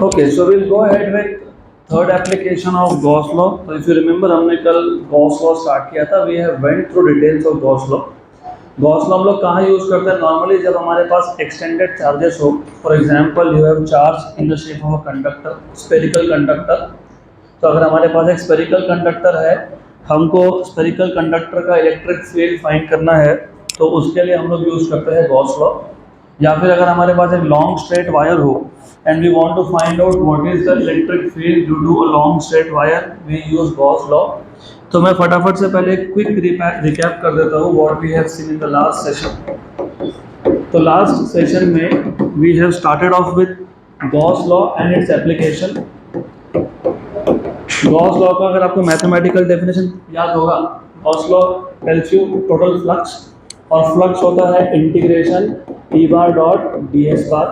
Okay, so we'll go ahead with third application of Gauss law. So if you remember, हमने कल Gauss law start किया था. We have went through details of Gauss law. Gauss law हम लोग कहाँ use करते हैं? Normally जब हमारे पास एक्सटेंडेड चार्जेस हो, for example you have charge in the shape of a conductor, spherical conductor. तो अगर हमारे पास एक स्फेरिकल कंडक्टर है, हमको स्फेरिकल कंडक्टर का इलेक्ट्रिक फील्ड फाइंड करना है, तो उसके लिए हम लोग यूज करते हैं गॉस लॉ. या फिर अगर हमारे पास एक लॉन्ग स्ट्रेट वायर हो and we want to find out what is the electric field due to a long straight wire, we use Gauss law. तो मैं फटाफट से पहले क्विक रिकैप कर देता हूँ what we have seen in the last session. तो last session में we have started off with Gauss law and its application. Gauss law का अगर आपको मैथमेटिकल डेफिनेशन याद होगा, Gauss law tells you total flux, और फ्लक्स होता है integration E bar dot ds bar.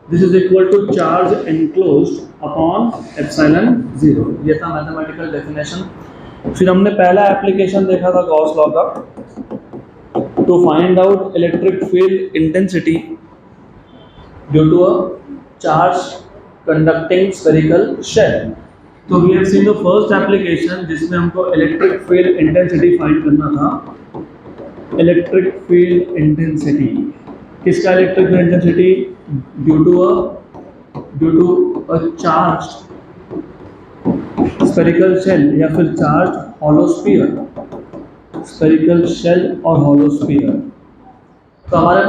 This is equal to charge enclosed upon epsilon 0. ये था मैथमेटिकल डेफिनेशन. फिर हमने पहला एप्लीकेशन देखा था गॉस लॉ का, to find out electric field intensity due to a charge conducting spherical shell. तो we have seen the first application जिसमें हमको इलेक्ट्रिक फील्ड इंटेंसिटी फाइंड करना था. इलेक्ट्रिक फील्ड इंटेंसिटी किसका? Electric field intensity due to a charge spherical shell या फिर charge hollow sphere. Spherical shell और hollow sphere. तो हमारे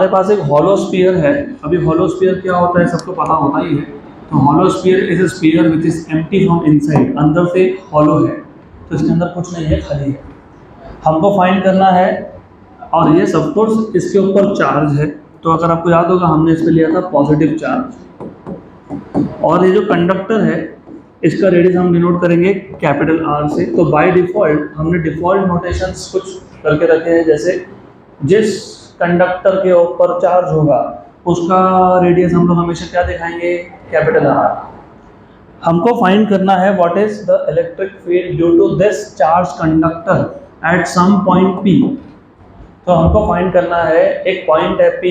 पास एक हॉलो स्फीयर है. अभी हॉलो स्फीयर क्या होता है सबको पता होता ही है. तो hollow sphere is a sphere which is empty from inside. अंदर से हॉलो है, तो इसके अंदर कुछ नहीं है, खाली है. हमको फाइंड करना है, और ये सब कोर्स इसके ऊपर चार्ज है. तो अगर आपको याद होगा, हमने इस पे लिया था पॉजिटिव चार्ज, और ये जो कंडक्टर है इसका रेडियस हम डिनोट करेंगे कैपिटल R से. तो बाय डिफॉल्ट हमने डिफॉल्ट नोटेशंस कुछ करके रखे हैं, जैसे जिस कंडक्टर के ऊपर चार्ज होगा उसका रेडियस हम लोग हमेशा क्या दिखाएंगे? Capital R. हमको फाइंड करना है what is the electric field due to this charge conductor at some point P. तो हमको फाइंड करना है, एक पॉइंट है P,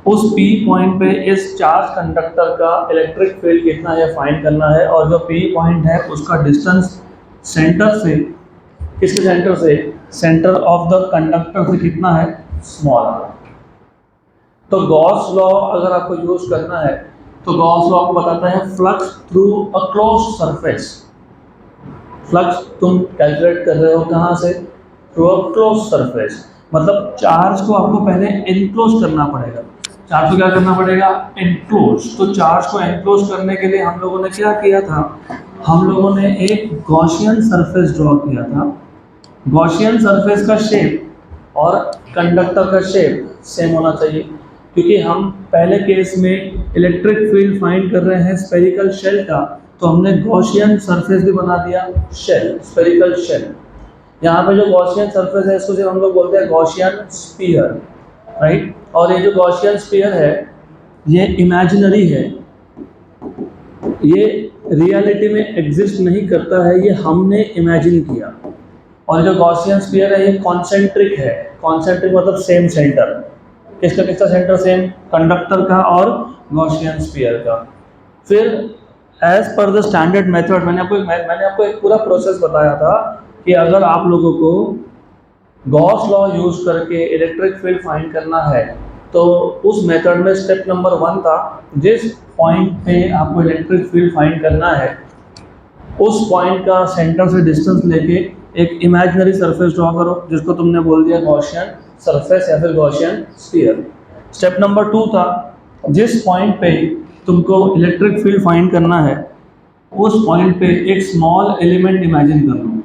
उस P पॉइंट पे इस चार्ज कंडक्टर का इलेक्ट्रिक फील्ड कितना है फाइंड करना है. और जो P पॉइंट है उसका डिस्टेंस सेंटर से, किसके सेंटर से? सेंटर ऑफ द कंडक्टर से कितना है? Small r. तो गॉस लॉ अगर आपको यूज करना है तो गॉस लॉ आपको बताता है flux through a closed surface. Flux तुम कैलकुलेट कर रहे हो कहाँ से? Through a closed surface. मतलब चार्ज को आपको पहले एनक्लोज करना पड़ेगा. चार्ज को क्या करना पड़ेगा? एनक्लोज. तो चार्ज को एनक्लोज करने के लिए हम लोगों ने क्या किया था? हम लोगों ने एक गॉसियन सरफेस ड्रॉ किया था. गॉसियन सरफेस का शेप और कंडक्टर का शेप सेम होना चाहिए, क्योंकि हम पहले केस में इलेक्ट्रिक फील्ड फाइंड कर रहे हैं स्फेरिकल शेल का, तो हमने गॉसियन सरफेस भी बना दिया, शेल, स्फेरिकल शेल. यहाँ पे जो गॉसियन सरफेस है इसको सिर्फ हम लोग बोलते हैं गॉसियन स्फीयर, राइट. और ये जो गॉसियन स्फीयर है ये इमेजिनरी है, ये रियलिटी में एग्जिस्ट नहीं करता है, ये हमने इमेजिन किया. और जो गॉसियन स्फीयर है ये कॉन्सेंट्रिक है. कॉन्सेंट्रिक मतलब सेम सेंटर. किसका किसका सेंटर सेम? कंडक्टर का और गॉसियन स्फीयर का. फिर as per the standard method मैंने आपको एक पूरा प्रोसेस बताया था कि अगर आप लोगों को गॉस लॉ यूज करके इलेक्ट्रिक फील्ड फाइंड करना है तो उस मेथड में स्टेप नंबर 1 था, जिस पॉइंट पे आपको इलेक्ट्रिक फील्ड फाइंड करना है उस पॉइंट का सेंटर से डिस्टेंस लेके एक इमेजिनरी सरफेस ड्रॉ करो, जिसको तुमने बोल दिया गॉसियन सरफेस या फिर गॉसियन स्फीयर. स्टेप नंबर 2 था, जिस पॉइंट पे तुमको इलेक्ट्रिक फील्ड फाइंड करना है उस पॉइंट पे एक स्मॉल एलिमेंट इमेजिन कर लो,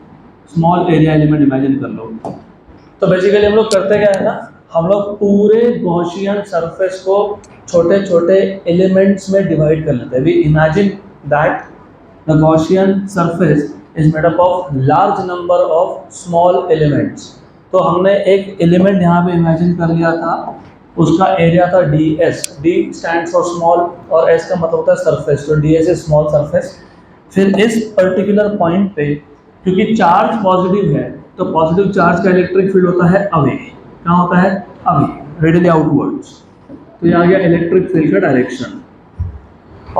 स्मॉल एरिया एलिमेंट इमेजिन कर लो. तो बेसिकली हम लोग करते क्या है ना, हम लोग पूरे गॉसियन सरफेस को छोटे छोटे एलिमेंट्स में डिवाइड कर लेते हैं. We imagine that the Gaussian surface is made up of large number of small elements. तो हमने एक एलिमेंट यहाँ पे इमेजिन कर लिया था, उसका एरिया था ds. d stands for small और s का मतलब होता है सरफेस, तो ds इज स्मॉल सरफेस. फिर इस पर्टिकुलर पॉइंट पे क्योंकि चार्ज पॉजिटिव है तो पॉजिटिव चार्ज का इलेक्ट्रिक फील्ड होता है अवे. क्या होता है? Away, radially outwards. तो ये आ गया इलेक्ट्रिक फील्ड का डायरेक्शन.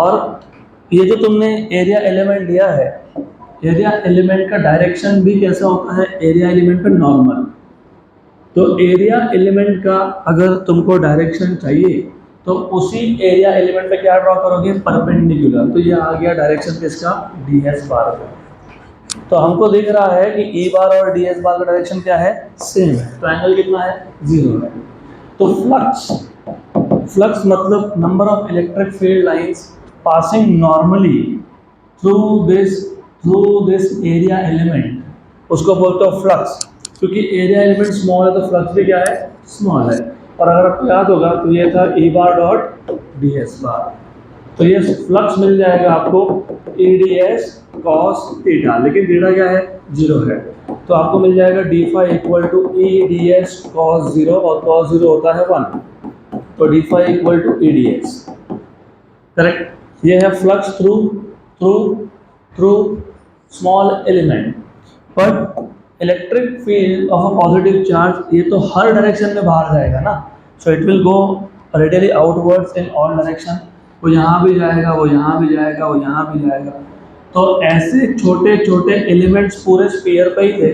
और ये जो तुमने एरिया एलिमेंट लिया है, एरिया एलिमेंट का डायरेक्शन भी कैसा होता है, एरिया एलिमेंट पे नॉर्मल। तो एरिया एलिमेंट का अगर तुमको डायरेक्शन चाहिए तो उसी एरिया एलिमेंट पे क्या ड्रॉ करोगे, परपेंडिकुलर। तो ये आ गया डायरेक्शन किसका, डी एस बार का। तो हमको दिख रहा है कि ई बार और डी एस बार का डायरेक्शन क्या है, सेम है। तो एंगल कितना है, 0 है। तो फ्लक्स, फ्लक्स मतलब number of electric field lines passing normally through this area element, उसको बोलते हो फ्लक्स। क्योंकि एरिया एलिमेंट स्मॉल है तो फ्लक्स भी क्या है, स्मॉल है। और अगर आपको याद होगा तो ये था E bar dot D S bar. तो ये फ्लक्स मिल जाएगा आपको E D S cos theta, लेकिन थीटा क्या है, 0 है। तो आपको मिल जाएगा D phi equal to E D S cos 0, और कॉस 0 होता है 1। तो D phi equal to E D S, correct. ये है flux through through through small element. पर electric field of a positive charge, ये तो हर डायरेक्शन में बाहर जाएगा ना। So it will go radially outwards in all direction. वो यहाँ भी जाएगा, वो यहाँ भी जाएगा, वो यहाँ भी जाएगा। तो ऐसे छोटे छोटे एलिमेंट्स पूरे स्फीयर पे ही थे।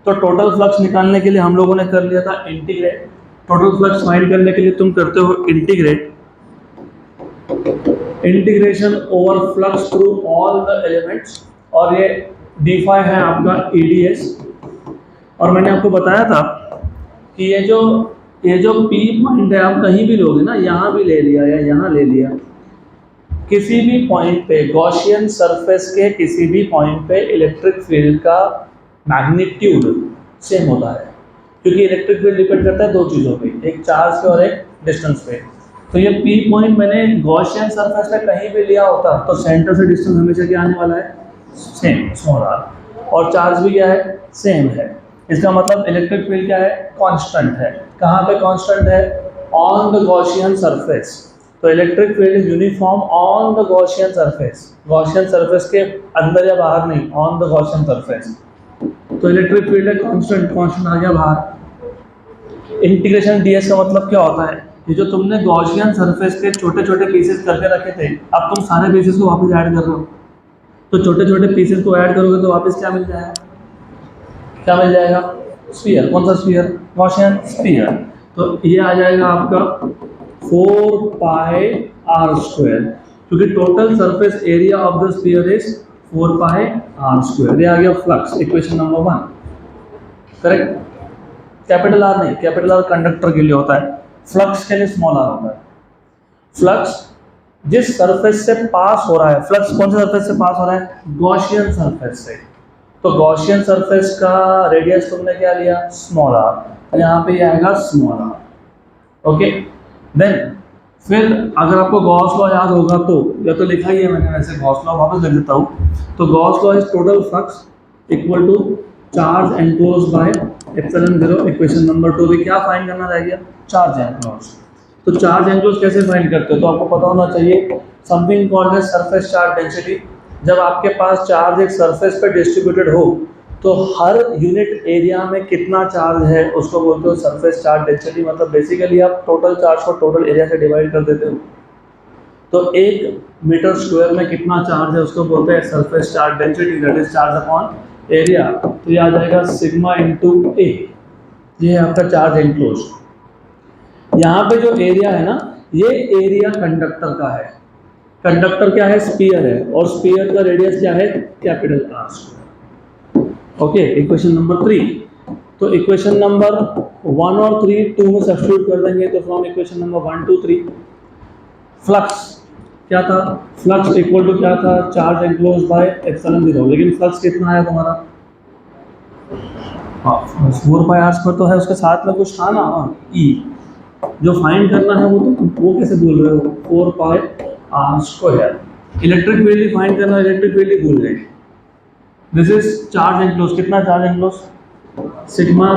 तो टोटल फ्लक्स निकालने के लिए हम लोगों ने कर लिया था इंटीग्रेट। टोटल फ्लक्स फाइंड करने के लिए तुम करते हो integrate, integration over flux through all the elements. और ये डी फाई है आपका ई डी एस। और मैंने आपको बताया था कि ये जो पी पॉइंट है, आप कहीं भी लोगे ना, यहाँ भी ले लिया या यहाँ ले लिया, किसी भी पॉइंट पे गॉसियन सरफेस के किसी भी पॉइंट पे इलेक्ट्रिक फील्ड का मैग्नीट्यूड सेम होता है। क्योंकि इलेक्ट्रिक फील्ड डिपेंड करता है दो चीज़ों पे, एक चार्ज पे और एक डिस्टेंस पे। तो ये पी पॉइंट मैंने गॉसियन सरफेस पे कहीं भी लिया होता तो सेंटर से डिस्टेंस हमेशा क्या आने वाला है, सेम, स्मॉल आर। और चार्ज भी क्या है, सेम है। इसका मतलब इलेक्ट्रिक फील्ड क्या है, कांस्टेंट है। कहाँ पे कांस्टेंट है, ऑन द गॉसियन सरफेस। तो electric field is uniform on the Gaussian surface, Gaussian surface के अंदर या बाहर नहीं, ऑन द गॉसियन सरफेस। तो इलेक्ट्रिक फील्ड है कांस्टेंट, कांस्टेंट आ गया बाहर। इंटीग्रेशन डीएस का मतलब क्या होता है, ये जो तुमने गॉसियन सरफेस के छोटे छोटे पीसेस करके रखे थे, अब तुम सारे पीसेस को वापस ऐड कर रहे हो। तो छोटे छोटे पीसेस को ऐड करोगे तो वापस क्या मिल जाएगा, क्या मिल जाएगा, स्फीयर। कौन सा स्फीयर, गॉसियन स्फीयर। तो ये आ जाएगा आपका 4 पाई आर स्क्वायर, क्योंकि total surface area of the sphere is 4 pi R square. ये आ गया flux, equation number 1, correct. Capital R नहीं, कैपिटल आर कंडक्टर के लिए होता है, फ्लक्स के लिए स्मॉल आर होता है। फ्लक्स जिस सरफेस से पास हो रहा है, फ्लक्स कौन से सरफेस से पास हो रहा है, गॉसियन सरफेस से। तो गॉसियन सरफेस का रेडियस तुमने क्या लिया, स्मॉल आर। तो यहाँ पे आएगा स्मॉल आर, ओके। देन फिर अगर आपको गॉस लॉ याद होगा तो, या तो लिखा ही है मैंने, वैसे गॉस लॉ वापस लिख देता हूँ। तो Gauss law is total flux equal to charge enclose by epsilon 0। Equation number 2 भी क्या फाइंड करना रह गया, चार्ज एनक्लोज। तो चार्ज एनक्लोज कैसे फाइंड करते हो, तो आपको पता होना चाहिए something called as surface charge density. जब आपके पास चार्ज एक सरफेस पे डिस्ट्रीब्यूटेड हो तो हर यूनिट एरिया में कितना चार्ज है उसको बोलते हो सरफेस चार्ज डेंसिटी। मतलब बेसिकली आप टोटल चार्ज को टोटल एरिया से डिवाइड कर देते हो। तो 1 मीटर स्क्वायर में कितना चार्ज है उसको बोलते हैं surface charge density, that is charge upon area. तो ये आ जाएगा सिग्मा इंटू ए, ये है आपका चार्ज एनक्लोज। यहाँ पे जो एरिया है ना, ये एरिया कंडक्टर का है। कंडक्टर क्या है, स्फीयर है, और स्फीयर का रेडियस क्या है, capital R. Okay, equation number 3। तो इक्वेशन नंबर 1 और 3 2 में सब्स्टिट्यूट कर देंगे। तो from equation number 1 to 3 flux क्या था, फ्लक्स इक्वल टू क्या था, चार्ज एनक्लोज बाय एप्सिलॉन 0। लेकिन फ्लक्स कितना आया तुम्हारा, 4 पाई आर स्क्वायर तो है, उसके साथ में कुछ था ना ई। जो फाइंड करना है वो कैसे बोल रहे हो, 4 pi R square. Electric field find करना, इलेक्ट्रिक फील्ड भूल गए। दिस इज चार्ज एनक्लोज, कितना charge enclose, sigma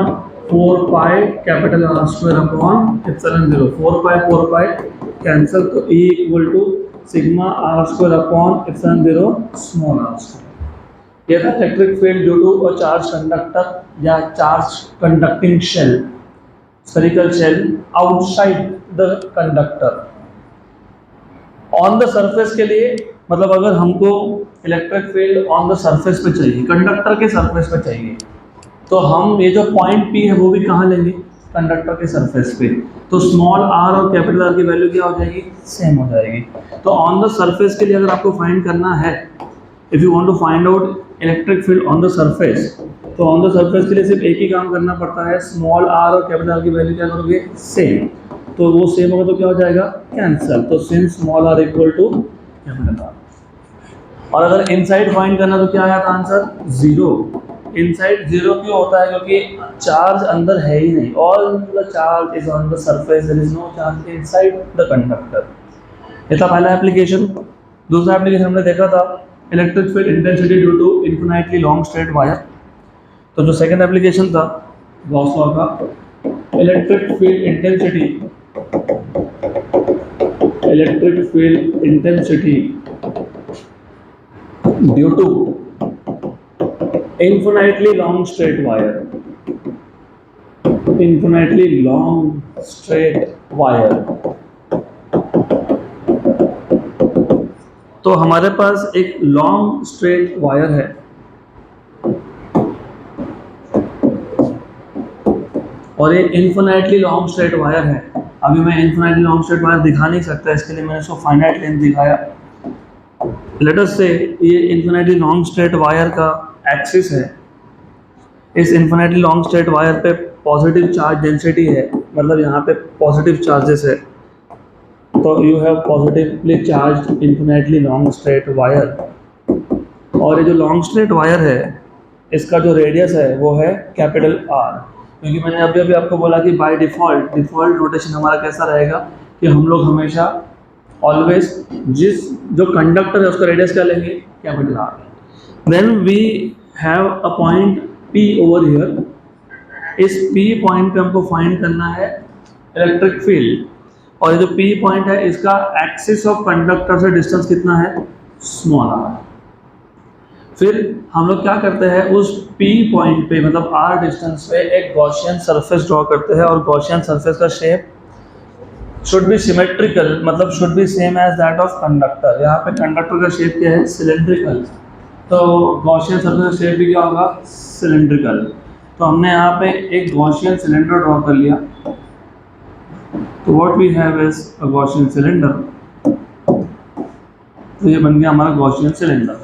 4 pi capital R square upon epsilon 0। 4 pi cancel, तो E equal to sigma R square upon epsilon 0 small R square. ये था electric field due to a charge conductor या charge conducting shell, spherical shell outside the conductor। On the surface के लिए मतलब अगर हमको electric field on the surface पे चाहिए, कंडक्टर के सरफेस पे चाहिए, तो हम ये जो पॉइंट पी है वो भी कहाँ लेंगे, कंडक्टर के सरफेस पे। तो स्मॉल आर और कैपिटल आर की वैल्यू क्या हो जाएगी, सेम हो जाएगी। तो ऑन द सरफेस के लिए अगर आपको फाइंड करना है, if you want to find out electric field on the surface, तो ऑन द सरफेस के लिए सिर्फ एक ही काम करना पड़ता है, स्मॉल आर और कैपिटल आर की वैल्यू क्या करोगे, सेम। तो वो सेम होगा तो क्या हो जाएगा, कैंसिल। तो since small R equal to capital R. और अगर इनसाइड फाइंड करना तो क्या आया था आंसर, जीरो। इनसाइड जीरो क्यों होता है, क्योंकि चार्ज अंदर है ही नहीं, all the charge is on the surface, there is no charge inside the conductor. ये था पहला एप्लीकेशन। दूसरा एप्लीकेशन हमने देखा था electric field intensity due to infinitely long straight wire. तो जो सेकंड एप्लीकेशन था गॉस लॉ का, electric field intensity due to infinitely long straight wire। तो हमारे पास एक लॉन्ग स्ट्रेट वायर है, और ये इन्फिनाइटली लॉन्ग स्ट्रेट वायर है। अभी मैं इन्फिनाइटली लॉन्ग स्ट्रेट वायर दिखा नहीं सकता, इसके लिए मैंने इसको फाइनाइट लेंथ दिखाया। लेट अस से ये इन्फिनाइटली लॉन्ग स्ट्रेट वायर का एक्सिस है। इस इन्फिनाइटली लॉन्ग स्ट्रेट वायर पे पॉजिटिव चार्ज डेंसिटी है, मतलब यहाँ पे पॉजिटिव चार्जेस है। तो you have positively charge infinitely long straight wire. और ये जो लॉन्ग स्ट्रेट वायर है, इसका जो रेडियस है वो है कैपिटल आर। क्योंकि मैंने अभी अभी आपको बोला कि बाय डिफ़ॉल्ट रोटेशन हमारा कैसा रहेगा कि हम लोग हमेशा ऑलवेज जिस जो कंडक्टर है उसका रेडियस क्या लेंगे, capital R. Then we have a point P over here. इस P पॉइंट पे हमको फाइंड करना है इलेक्ट्रिक फील्ड। और ये जो P पॉइंट है इसका एक्सिस ऑफ कंडक्टर से डिस्टेंस कितना है, स्मॉल आर। फिर हम लोग क्या करते हैं, उस P पॉइंट पे मतलब R डिस्टेंस पे एक गॉसियन सरफेस ड्रॉ करते हैं, और गॉसियन सरफेस का शेप शुड बी सिमेट्रिकल, मतलब should be same as that of conductor. यहाँ पे कंडक्टर का शेप क्या है, सिलेंड्रिकल। तो गॉसियन सरफेस का शेप भी क्या होगा, सिलेंड्रिकल। तो हमने यहाँ पे एक गॉसियन सिलेंडर ड्रॉ कर लिया। तो what we have is a Gaussian cylinder. तो ये बन गया हमारा गॉसियन सिलेंडर।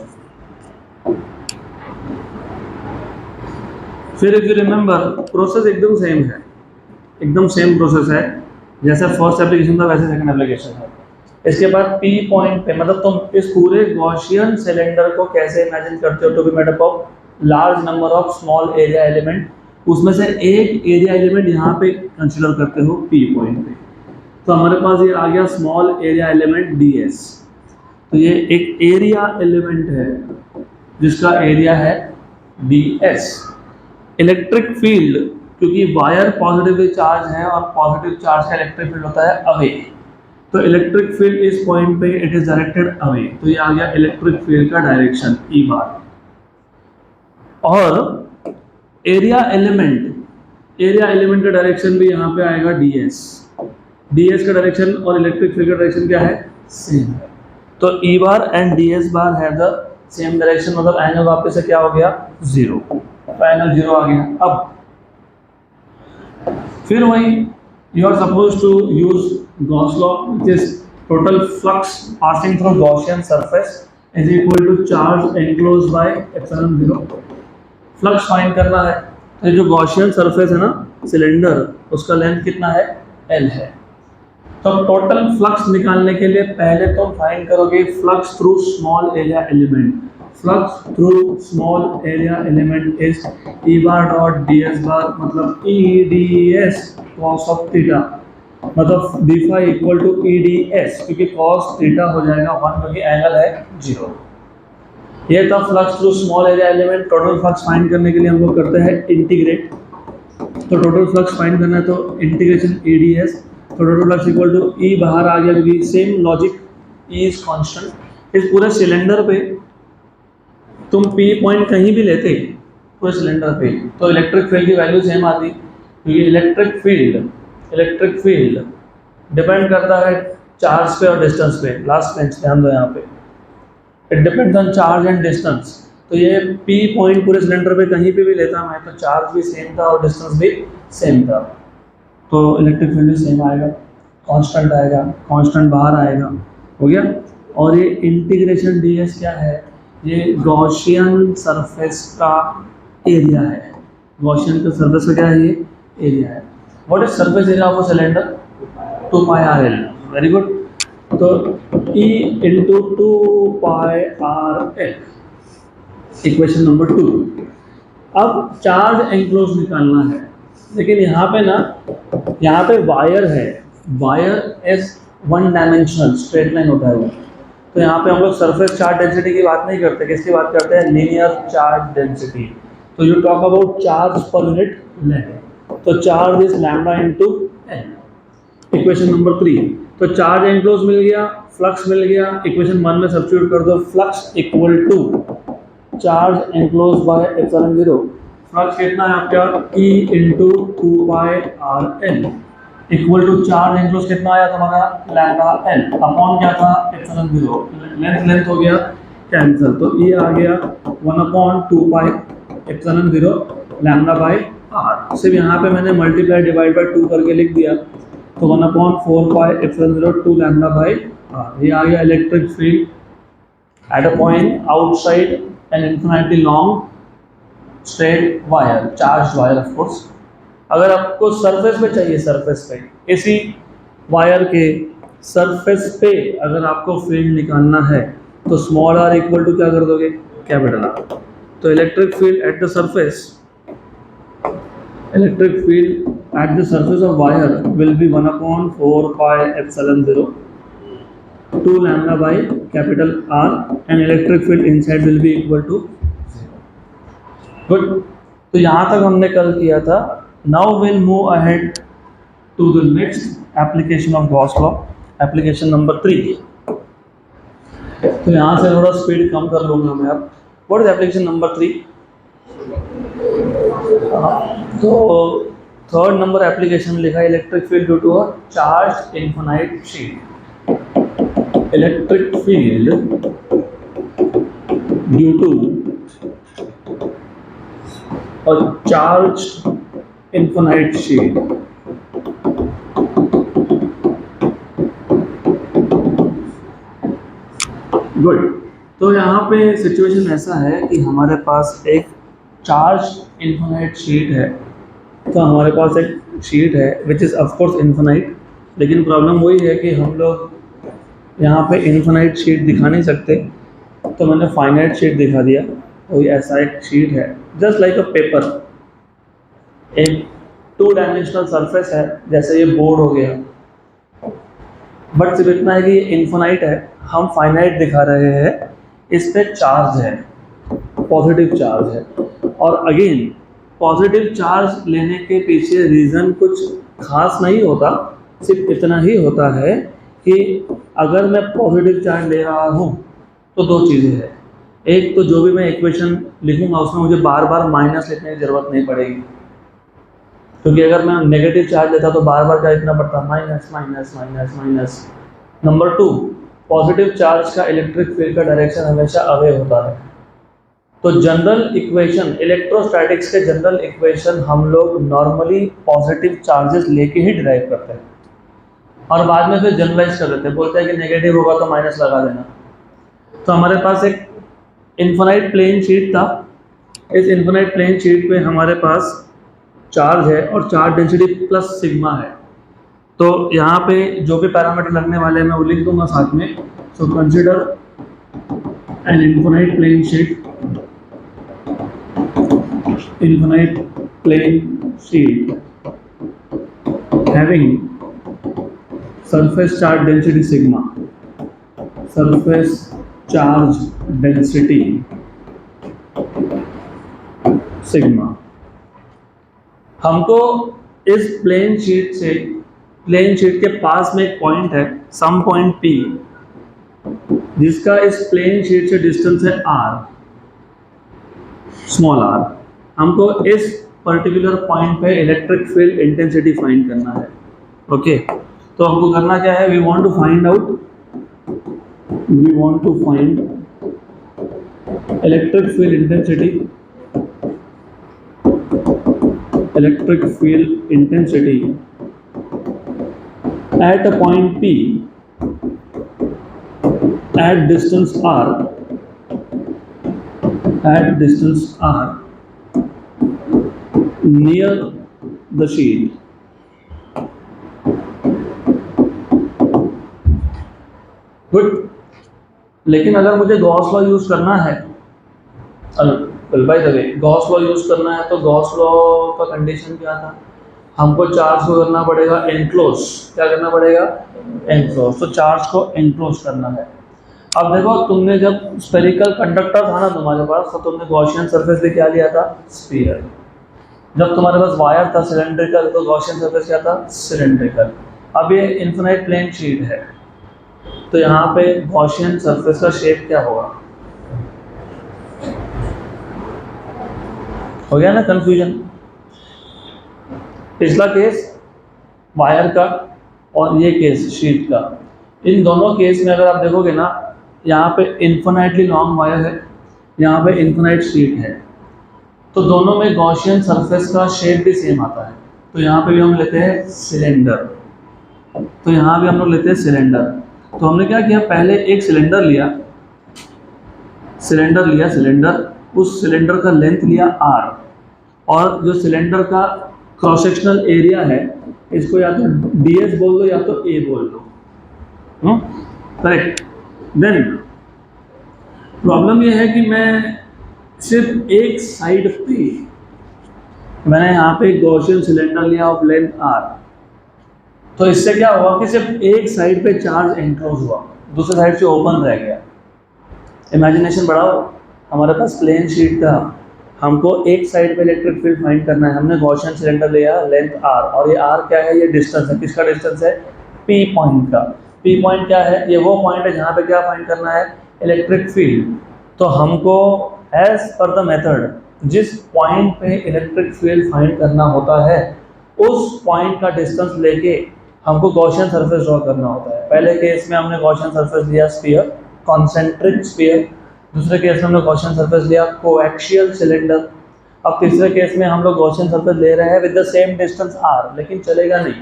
फिर इफ यू रिमेंबर, प्रोसेस एकदम सेम है, एकदम सेम प्रोसेस है। जैसे फर्स्ट एप्लीकेशन था वैसे सेकंड एप्लीकेशन है। इसके बाद P पॉइंट पे मतलब तुम इस पूरे गॉसियन सिलेंडर को कैसे इमेजिन करते हो, to be made up of large number of small area element. उसमें से एक एरिया एलिमेंट यहाँ पे कंसीडर करते हो P पॉइंट पे। तो हमारे पास ये आ गया स्मॉल एरिया एलिमेंट ds। तो ये एक एरिया एलिमेंट है जिसका एरिया है ds। इलेक्ट्रिक फील्ड, क्योंकि वायर पॉजिटिवली चार्ज है और पॉजिटिव चार्ज का इलेक्ट्रिक फील्ड होता है अवे, तो इलेक्ट्रिक फील्ड इस पॉइंट पे इट इज डायरेक्टेड अवे। तो ये आ गया इलेक्ट्रिक फील्ड का डायरेक्शन ई बार। और एरिया एलिमेंट का डायरेक्शन भी यहाँ पे आएगा ds का डायरेक्शन और इलेक्ट्रिक फील्ड का डायरेक्शन क्या है, सेम है। तो E bar and ds bar have the same direction, मतलब एंगल वापस से क्या हो गया, जीरो। तो एंगल जीरो आ गया। अब फिर वही you are supposed to use Gauss law, which is total flux passing through Gaussian surface is equal to charge enclosed by epsilon 0। Flux find करना है, तो जो गॉसियन सरफेस है ना सिलेंडर, उसका लेंथ कितना है, L है। तो टोटल फ्लक्स निकालने के लिए पहले तो फाइंड करोगे flux through small area element. Flux through small area element is E bar dot ds bar, मतलब EDS cos ऑफ थीटा, मतलब d phi equal to EDS, क्योंकि cos थीटा हो जाएगा 1 क्योंकि एंगल है 0। ये था flux through small area element. Total flux find करने के लिए हम लोग करते हैं इंटीग्रेट। तो टोटल फ्लक्स फाइंड करना है तो इंटीग्रेशन EDS, तो total flux equal to E बाहर आ गया क्योंकि same logic, E is constant. इस पूरे सिलेंडर पे तुम P पॉइंट कहीं भी लेते पूरे सिलेंडर पे, तो इलेक्ट्रिक फील्ड की वैल्यू सेम आती, क्योंकि इलेक्ट्रिक फील्ड डिपेंड करता है चार्ज पे और डिस्टेंस पे, लास्ट बेंच ध्यान दो यहाँ पे, it depends on charge and distance. तो ये P पॉइंट पूरे सिलेंडर पे कहीं पे भी लेता मैं तो चार्ज भी सेम था और डिस्टेंस भी सेम था, तो इलेक्ट्रिक फील्ड भी सेम आएगा, कांस्टेंट आएगा, कांस्टेंट बाहर आएगा, हो गया। और ये इंटीग्रेशन ds क्या है, ये गॉसियन सरफेस का एरिया है, गॉसियन का सरफेस का क्या है, ये एरिया है। What is surface area of a cylinder, 2 pi R L, very good. तो E into 2 pi R L, equation number 2। अब चार्ज एंक्लोज निकालना है, लेकिन यहाँ पे ना, यहाँ पे वायर है, wire is one dimensional straight line होता है वो, तो यहाँ पे हम लोग सरफेस चार्ज डेंसिटी की बात नहीं करते, किसकी बात करते हैं, लीनियर चार्ज डेंसिटी। तो you talk about charge per unit length, तो charge is lambda into N, equation number 3। तो चार्ज एंक्लोज मिल गया, फ्लक्स मिल गया, इक्वेशन 1 में सब्स्टिट्यूट कर दो, flux equal to charge enclose by epsilon 0, flux कितना है आपका, E into 2 pi R L, equal to charge enclose कितना आया तुम्हारा, लैम्डा एल, अपॉन क्या था, एप्सिलॉन 0, लेंथ लेंथ हो गया कैंसिल, तो E आ गया 1/2 pi epsilon 0 lambda by R. सिर्फ यहाँ पे मैंने मल्टीप्लाई डिवाइड बाय 2 करके लिख दिया, तो 1/4 pi epsilon 0 2 lambda by R. ये आ गया electric field at a point outside an infinitely long straight wire, charge wire of course. अगर आपको सरफेस पे चाहिए, सरफेस पे, इसी वायर के सरफेस पे अगर आपको फील्ड निकालना है, तो स्मॉल आर इक्वल टू क्या कर दोगे, कैपिटल आर। तो electric field at the surface, electric field at the surface of wire will be 1/4 pi epsilon 0 2 lambda by capital R, and electric field inside will be equal to 0. Good. तो यहाँ तक हमने कल किया था। Now we'll move ahead to the next application of Gauss law, application number 3. तो यहाँ से थोड़ा स्पीड कम कर लूँगा मैं अब। What is application number 3? तो थर्ड नंबर एप्लीकेशन लिखा है electric field due to a charge infinite sheet, electric field due to a charge infinite sheet. Good. तो यहाँ पे सिचुएशन ऐसा है कि हमारे पास एक चार्ज इनफिनाइट शीट है, तो हमारे पास एक शीट है which is of course infinite, लेकिन प्रॉब्लम वही है कि हम लोग यहाँ पे इनफिनाइट शीट दिखा नहीं सकते, तो मैंने फाइनाइट शीट दिखा दिया। वही ऐसा एक शीट है, जस्ट लाइक अ पेपर, एक 2 डायमेंशनल सरफेस है, जैसे ये बोर्ड हो गया, बट सिर्फ इतना है कि ये इनफिनाइट है, हम फाइनाइट दिखा रहे हैं, इस पे चार्ज है, पॉजिटिव चार्ज है। और अगेन पॉजिटिव चार्ज लेने के पीछे रीज़न कुछ खास नहीं होता, सिर्फ इतना ही होता है कि अगर मैं पॉजिटिव चार्ज ले रहा हूँ तो 2 चीज़ें हैं। एक तो जो भी मैं इक्वेशन लिखूंगा उसमें मुझे बार बार माइनस लिखने की ज़रूरत नहीं पड़ेगी, क्योंकि अगर मैं नेगेटिव चार्ज लेता तो बार बार क्या लिखना पड़ता, minus minus minus minus. Number 2, positive charge का इलेक्ट्रिक फील्ड का डायरेक्शन हमेशा अवे होता है। तो जनरल इक्वेशन, इलेक्ट्रोस्टैटिक्स के जनरल इक्वेशन हम लोग नॉर्मली पॉजिटिव चार्जेस लेके ही डिराइव करते हैं, और बाद में फिर जनरलाइज कर देते हैं, बोलते हैं कि नेगेटिव होगा तो माइनस लगा देना। तो हमारे पास एक इन्फिनाइट प्लेन शीट था, इस इन्फिनाइट प्लेन शीट पे हमारे पास चार्ज है और चार्ज डेंसिटी प्लस सिग्मा है। तो यहाँ पे जो भी पैरामीटर लगने वाले हैं मैं वो लिख दूंगा साथ में। So consider an infinite plane sheet, infinite plane sheet having surface charge density sigma, surface charge density sigma। हमको इस प्लेन शीट से, प्लेन शीट के पास में एक पॉइंट है, सम पॉइंट P, जिसका इस प्लेन शीट से डिस्टेंस है r, स्मॉल r। हमको इस पर्टिकुलर पॉइंट पे इलेक्ट्रिक फील्ड इंटेंसिटी फाइंड करना है। ओके, तो हमको करना क्या है, we want to find electric field intensity at a point P at distance r near the sheet. Good. लेकिन अगर मुझे गॉस लॉ यूज करना है, by the way Gauss law use करना है, तो गॉस लॉ का कंडीशन क्या था, हमको चार्ज को करना पड़ेगा एनक्लोज। क्या करना पड़ेगा, एनक्लोज। तो चार्ज को एनक्लोज करना है। अब देखो, तुमने जब स्फेरिकल कंडक्टर था ना तुम्हारे पास, तो तुमने गॉसियन सरफेस पे क्या लिया था, स्फीयर। जब तुम्हारे पास वायर था सिलेंड्रिकल, तो गॉसियन सरफेस क्या था, सिलेंड्रिकल। अब ये इन्फिनाइट प्लेन शीट है, तो यहाँ पे गॉसियन सरफेस का शेप क्या होगा, हो गया ना कंफ्यूजन। पिछला केस वायर का और ये केस शीट का, इन दोनों केस में अगर आप देखोगे ना, यहाँ पे इन्फिनाइटली लॉन्ग वायर है, यहाँ पे इन्फिनाइट शीट है, तो दोनों में गॉसियन सरफेस का शेप भी सेम आता है। तो यहाँ पे भी हम लेते हैं सिलेंडर, तो यहाँ भी हम लोग लेते हैं सिलेंडर। तो हमने क्या किया, पहले एक सिलेंडर लिया, उस सिलेंडर का लेंथ लिया r, और जो सिलेंडर का क्रॉस सेक्शनल एरिया है, इसको या तो ds बोल दो या तो a बोल दो, करेक्ट। देन प्रॉब्लम ये है कि मैं सिर्फ एक साइड पे, मैंने यहाँ पे गॉसियन सिलेंडर लिया ऑफ लेंथ r, तो इससे क्या हुआ कि सिर्फ एक साइड पे चार्ज एनक्लोज हुआ, दूसरी साइड से ओपन रह गया। इमेजिनेशन बढ़ाओ, हमारे पास प्लेन शीट था, हमको एक साइड पे इलेक्ट्रिक फील्ड फाइंड करना है, हमने गॉसियन सिलेंडर लिया लेंथ r, और ये r क्या है, ये डिस्टेंस है, किसका डिस्टेंस है, p पॉइंट का। p पॉइंट क्या है, ये वो पॉइंट है जहाँ पे क्या फाइंड करना है, इलेक्ट्रिक फील्ड। तो हमको एज पर द मेथड, जिस पॉइंट पे इलेक्ट्रिक फील्ड फाइंड करना होता है, उस पॉइंट का डिस्टेंस लेके हमको गॉसियन सरफेस ड्रॉ करना होता है। पहले केस में हमने गॉसियन सरफेस लिया स्फीयर, कॉन्सेंट्रिक स्फीयर। दूसरे केस में हमने गॉसियन सरफेस लिया कोएक्सियल सिलेंडर। अब तीसरे केस में हम लोग गॉसियन सरफेस ले रहे हैं with the same distance r, लेकिन चलेगा नहीं,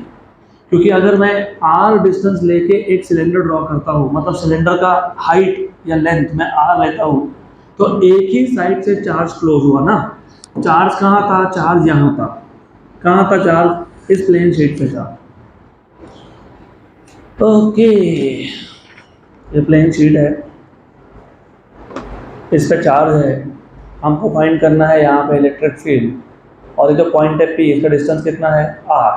क्योंकि अगर मैं r डिस्टेंस लेके एक सिलेंडर ड्रॉ करता हूँ, मतलब सिलेंडर का हाइट या लेंथ मैं r लेता हूँ, तो एक ही साइड से चार्ज क्लोज हुआ ना। चार्ज कहाँ था, चार्ज यहाँ था। कहाँ था चार्ज, इस प्लेन शीट पे था। ओके, ये प्लेन शीट है, इस पे चार्ज है, हमको फाइंड करना है यहाँ पे इलेक्ट्रिक फील्ड, और ये जो पॉइंट है P, इसका डिस्टेंस कितना है r।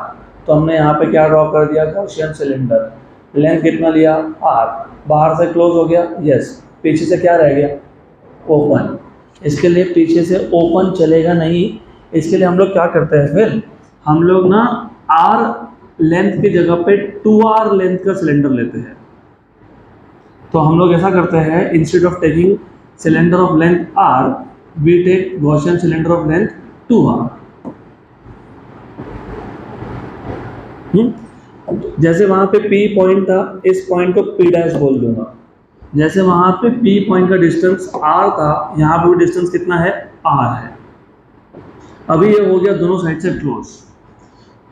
तो हमने यहाँ पे क्या ड्रॉ कर दिया, गॉसियन सिलेंडर। लेंथ कितना लिया r, बाहर से क्लोज हो गया, यस। पीछे से क्या रह गया, ओपन। इसके लिए पीछे से ओपन चलेगा नहीं, इसके लिए हम लोग क्या करते हैं, फिर हम लोग ना r लेंथ की जगह पे 2r लेंथ का सिलेंडर लेते हैं। तो हम लोग ऐसा करते हैं, instead of taking cylinder of length r, we take Gaussian cylinder of length 2r। जैसे वहां पे P पॉइंट था, इस पॉइंट को P डैश बोल दूंगा। जैसे वहां पे P पॉइंट का डिस्टेंस r था, यहाँ पे डिस्टेंस कितना है, r है। अभी ये हो गया दोनों साइड से क्लोज।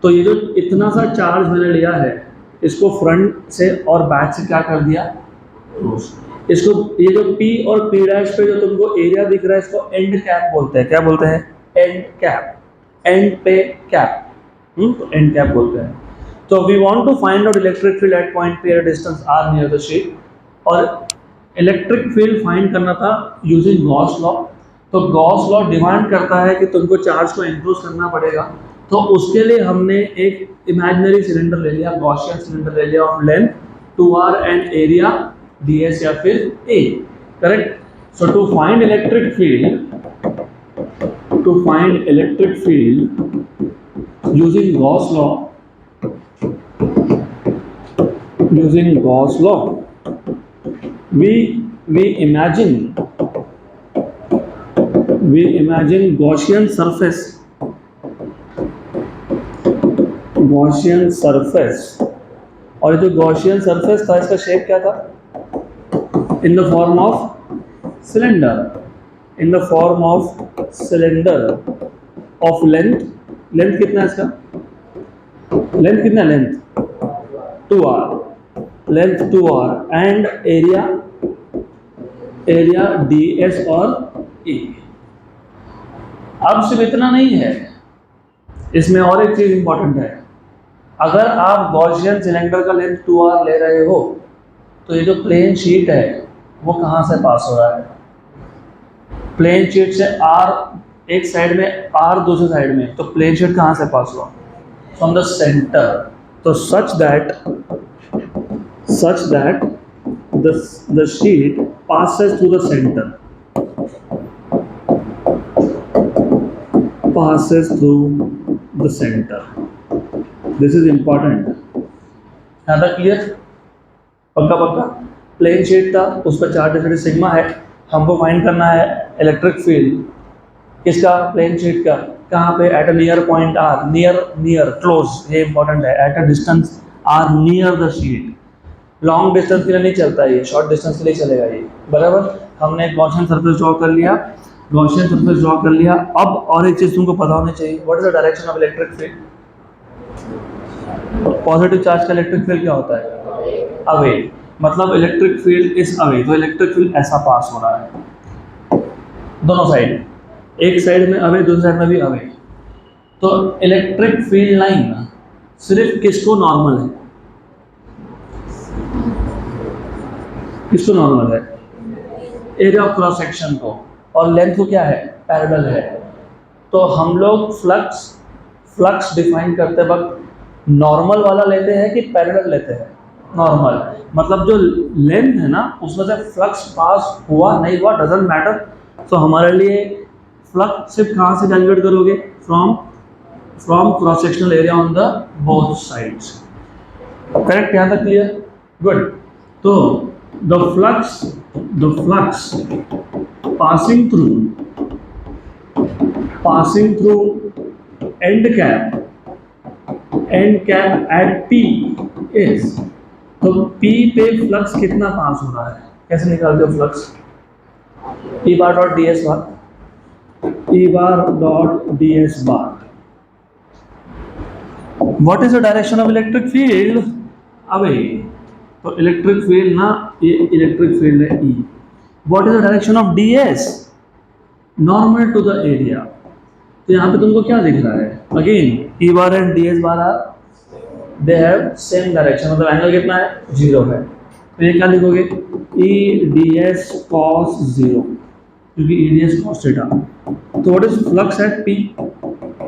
तो ये जो इतना सा चार्ज मैंने लिया है, इसको फ्रंट से और बैक से क्या कर दिया, क्लोज। इसको, ये जो P और P डैश पे जो तुमको एरिया दिख रहा है, इसको एंड कैप बोलते हैं। क्या बोलते हैं, एंड कैप। एंड पे कैप, तो एंड कैप बोलते हैं। तो we want to find out electric field at point P at distance r near the sheet, और इलेक्ट्रिक फील्ड फाइंड करना था यूजिंग गॉस लॉ। तो गॉस लॉ डिमांड करता है कि तुमको चार्ज को एनक्लोज करना पड़ेगा, तो उसके लिए हमने एक इमेजिनरी सिलेंडर ले लिया, गॉसियन सिलेंडर ले लिया of length 2r end area ds या फिर a, correct. So to find electric field using Gauss law, we imagine Gaussian surface और ये जो गॉसियन सरफेस था इसका शेप क्या था? इन the form of cylinder, in the form of cylinder of length, length कितना है इसका? लेंथ कितना? Length 2r, length 2r end area, area ds और e। अब सिर्फ इतना नहीं है, इसमें और एक चीज इंपॉर्टेंट है। अगर आप गॉसियन सिलेंडर का लेंथ 2r ले रहे हो तो ये जो प्लेन शीट है वो कहाँ से पास हो रहा है? प्लेन शीट से r एक साइड में, r दूसरी साइड में, तो प्लेन शीट कहाँ से पास हुआ? From the centre. तो such that the sheet passes through the center, passes through the center. This is important. यहाँ तक क्लियर? पक्का पक्का। प्लेन शीट था, उस पर चार्ज डेंसिटी सिग्मा है, हमको फाइंड करना है इलेक्ट्रिक फील्ड किसका? प्लेन शीट का। कहाँ पे? At a near point R, near close, ये इंपॉर्टेंट है। At a distance R near the sheet. Long distance के लिए नहीं चलता ये, शॉर्ट डिस्टेंस के लिए चलेगा ये, बराबर। हमने गॉसियन सरफेस ड्रॉ कर लिया, गॉसियन सरफेस ड्रॉ कर लिया। अब और एक चीज तुमको पता होनी चाहिए, what is the direction of electric field? Positive charge का इलेक्ट्रिक फील्ड क्या होता है? अवे। मतलब इलेक्ट्रिक फील्ड इज अवे, तो इलेक्ट्रिक फील्ड ऐसा पास हो रहा है दोनों साइड, एक साइड में अवे, दूसरी साइड में भी अवे। तो इलेक्ट्रिक फील्ड लाइन सिर्फ किसको नॉर्मल है? किसको नॉर्मल है? एरिया ऑफ क्रॉस सेक्शन को, और लेंथ को क्या है? पैरेलल है। तो हम लोग फ्लक्स डिफाइन करते वक्त नॉर्मल वाला लेते हैं कि पैरेलल लेते हैं? नॉर्मल। मतलब जो लेंथ है ना उसमें से फ्लक्स पास हुआ नहीं हुआ डजंट मैटर। तो हमारे लिए फ्लक्स सिर्फ कहाँ से कैलकुलेट करोगे? From cross sectional area on the both sides. Correct? यहाँ तक क्लियर? गुड। तो the flux passing through end cap at P is, तो P पे फ्लक्स कितना पास हो रहा है? कैसे निकालते हो flux? E bar dot ds bar, E bar dot ds bar। What is the direction of electric field? Away। तो इलेक्ट्रिक फील्ड ना, ये इलेक्ट्रिक फील्ड है E। What is the direction of ds? Normal to the area. तो यहाँ पे तुमको क्या दिख रहा है? Again E bar and ds bar are they have same direction, मतलब एंगल कितना है? 0 है। तो ये क्या लिखोगे? E ds cos 0, क्योंकि E ds cos थीटा। तो what is flux at P?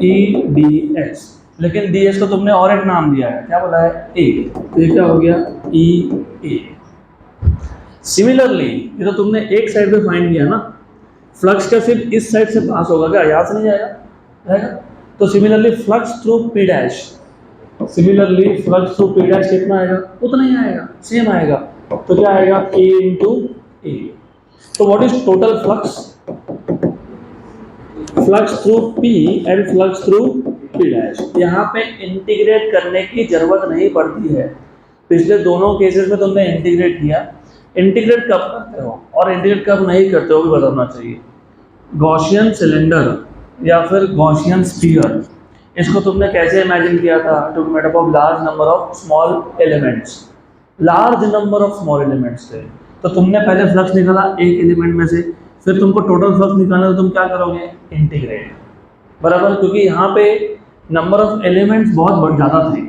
E ds। लेकिन ds को तुमने और एक नाम दिया है, क्या बोला है? A। तो ये क्या हो गया? E A। सिमिलरली ये तो तुमने एक साइड पे फाइंड किया ना, फ्लक्स का सिर्फ इस साइड से पास होगा क्या? यहाँ से नहीं जाएगा? तो similarly flux through P dash, similarly flux through P dash कितना आएगा? उतना ही आएगा, सेम आएगा। तो क्या आएगा? A into A। तो what is total flux? Flux through P and flux through P dash. यहाँ पे इंटीग्रेट करने की जरूरत नहीं पड़ती है। पिछले दोनों केसेस में तुमने इंटीग्रेट किया। इंटीग्रेट कब करते हो और इंटीग्रेट कब नहीं करते हो भी बताना चाहिए। गॉसियन सिलेंडर या फिर गॉसियन स्फीयर, इसको तुमने कैसे इमेजिन किया था? To made up of large number of small elements, large number of small elements थे। तो तुमने पहले फ्लक्स निकाला एक एलिमेंट में से, फिर तुमको टोटल फ्लक्स निकालना, तो तुम क्या करोगे? इंटीग्रेट, बराबर। क्योंकि यहाँ पे नंबर ऑफ एलिमेंट्स बहुत ज़्यादा थे।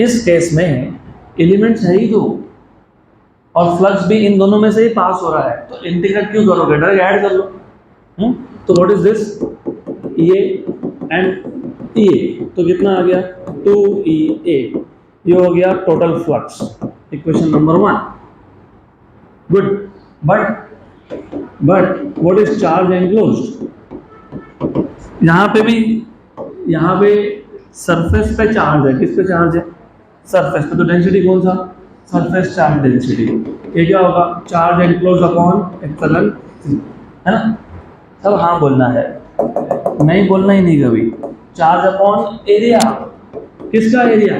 इस केस में एलिमेंट्स है ही दो और फ्लक्स भी इन दोनों में से ही पास हो रहा है, तो इंटीग्रेट क्यों करोगे? डायरेक्ट ऐड कर लो। तो व्हाट इज दिस? ये एंड ये, तो कितना आ गया? 2EA। ये हो गया total flux, equation number 1। Good. But what is charge enclosed? यहाँ पे सरफेस पे चार्ज है। किस पे चार्ज है? सरफेस पे। तो डेंसिटी कौन सा? Surface charge density. ये क्या होगा? चार्ज एनक्लोज अपॉन एप्सिलॉन, है ना? सब हाँ बोलना है, नहीं बोलना ही नहीं कभी। Charge upon area. किसका एरिया?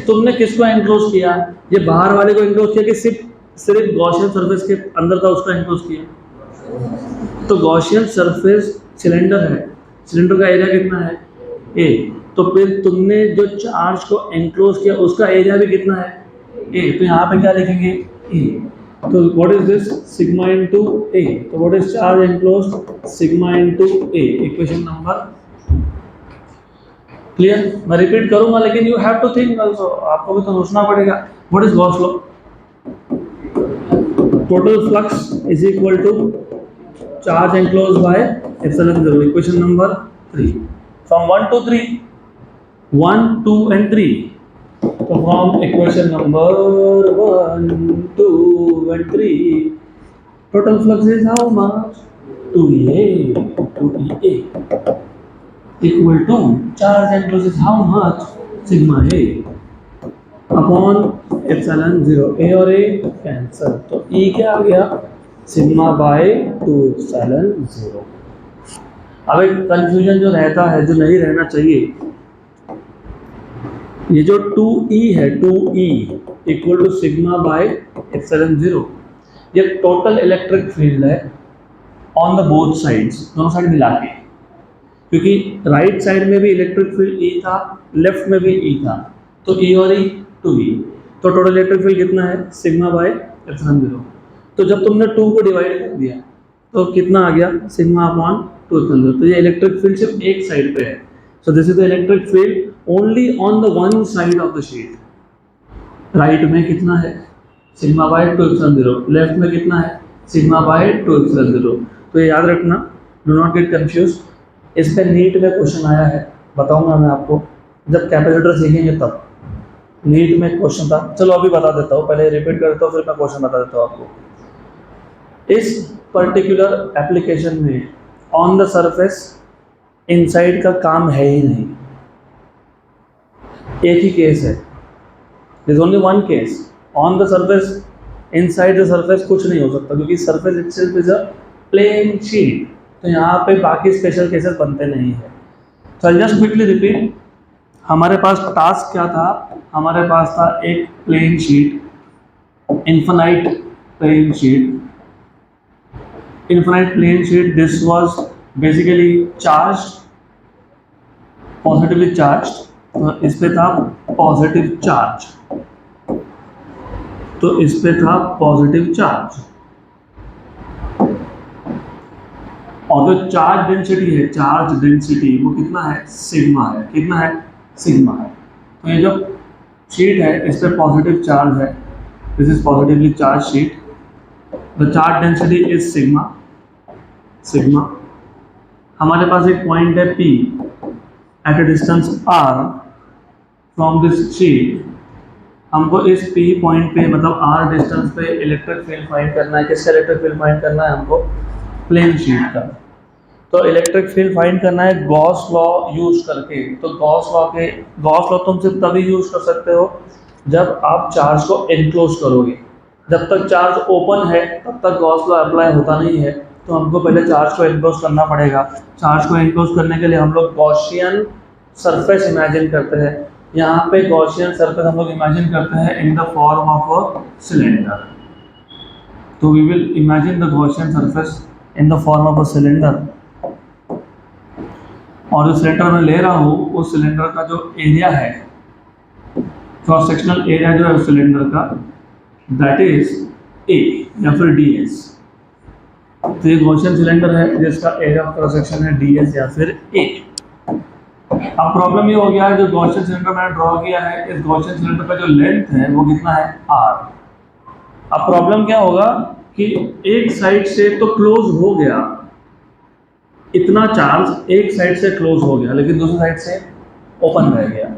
तुमने किसको एनक्लोज किया? ये बाहर वाले को एनक्लोज किया कि सिर्फ गॉसियन सरफेस के अंदर था उसको एनक्लोज किया? तो गॉसियन सरफेस सिलेंडर है, सिलेंडर का एरिया कितना है? ए। तो फिर तुमने जो चार्ज को एनक्लोज किया उसका एरिया भी कितना है? ए। तो यहाँ पे क्या लिखेंगे? ए। तो what is this? Sigma into A. तो what is charge enclose? Sigma into A. Equation number clear? मैं रिपीट करूंगा लेकिन you have to think also, आपको भी तो सोचना पड़ेगा। What is Gauss law? Total flux is equal to charge enclose by epsilon 0। Equation number 3 from 1 to 3, 1, 2 and 3. So from equation number 1, 2 and 3, total flux is how much? 2EA, 2EA equal to charge enclosed is how much? Sigma A upon epsilon 0. A और A cancel, तो E क्या आ गया? Sigma by 2 epsilon 0। अब एक confusion जो रहता है, जो नहीं रहना चाहिए, ये जो 2E है, 2E equal to sigma by epsilon 0, ये टोटल इलेक्ट्रिक फील्ड है ऑन द बोथ साइड्स, दोनों साइड मिला के, क्योंकि राइट साइड में भी इलेक्ट्रिक फील्ड E था, लेफ्ट में भी E था, तो E और E 2E, तो टोटल इलेक्ट्रिक फील्ड कितना है? Sigma by epsilon 0। तो जब तुमने 2 को डिवाइड कर दिया तो कितना आ गया? Sigma upon 2 epsilon 0। तो ये इलेक्ट्रिक फील्ड सिर्फ एक साइड पे है, so this is the electric field only on the one side of the sheet. Right में कितना है? Sigma by 2 epsilon 0। लेफ्ट में कितना है? Sigma by 2 epsilon 0। तो ये याद रखना, डू नॉट गेट कंफ्यूज। इस पे नीट में क्वेश्चन आया है, बताऊंगा मैं आपको जब कैपेसिटर सीखेंगे तब। नीट में क्वेश्चन था, चलो अभी बता देता हूँ, पहले रिपीट करता हूँ फिर मैं क्वेश्चन बता देता हूँ आपको। इस पर्टिकुलर एप्लीकेशन में ऑन द सरफेस इनसाइड का काम है ही नहीं, एक ही केस है, this only one case. On the surface inside the surface कुछ नहीं हो सकता, क्योंकि surface itself is a plane sheet, तो यहाँ पे बाकी स्पेशल केसेस बनते नहीं है। तो आई जस्ट क्विकली रिपीट, हमारे पास टास्क क्या था? हमारे पास था एक plane sheet, infinite plane sheet, infinite plane sheet. This was basically charged, positively charged, तो इस पे था पॉजिटिव चार्ज, तो इस पे था पॉजिटिव चार्ज, और जो चार्ज डेंसिटी है, चार्ज डेंसिटी वो कितना है? सिग्मा है। कितना है? सिग्मा है। तो ये जो शीट है इस पे पॉजिटिव चार्ज है, this is positively charge sheet, the charge density is sigma. Sigma हमारे पास एक पॉइंट है P eight a distance R from this sheet. हमको इस P पॉइंट पे, मतलब R डिस्टेंस पे इलेक्ट्रिक फील्ड फाइंड करना है। किसका इलेक्ट्रिक फील्ड फाइंड करना है हमको? प्लेन शीट का। तो इलेक्ट्रिक फील्ड फाइंड करना है गॉस लॉ यूज करके। तो गॉस लॉ तुम सिर्फ तभी यूज कर सकते हो जब आप चार्ज को एनक्लोज करोगे। जब तक चार्ज ओपन है तब तक गॉस लॉ अप्लाई होता नहीं है, तो हमको पहले चार्ज को एनक्लोज करना पड़ेगा। चार्ज को एनक्लोज करने के लिए हम लोग गॉसियन सरफेस इमेजिन करते हैं। यहाँ पे गॉसियन सरफेस हम लोग इमेजिन करते हैं in the form of a cylinder. तो we will imagine the Gaussian surface in the form of a cylinder, और जो सिलेंडर मैं ले रहा हूँ उस सिलेंडर का जो एरिया है, क्रॉस सेक्शनल एरिया जो है उस सिलेंडर का, दैट इज ए या फिर ds। तो ये गॉसियन सिलेंडर है जिसका एरिया ऑफ क्रॉस सेक्शन है ds या फिर a। अब प्रॉब्लम ये हो गया है, जो गॉसियन सिलेंडर मैंने ड्रॉ किया है, इस गॉसियन सिलेंडर का जो लेंथ है वो कितना है? r। अब प्रॉब्लम क्या होगा कि एक साइड से तो क्लोज हो गया, इतना चार्ज एक साइड से क्लोज हो गया, लेकिन दूसरी साइड से ओपन रह गया।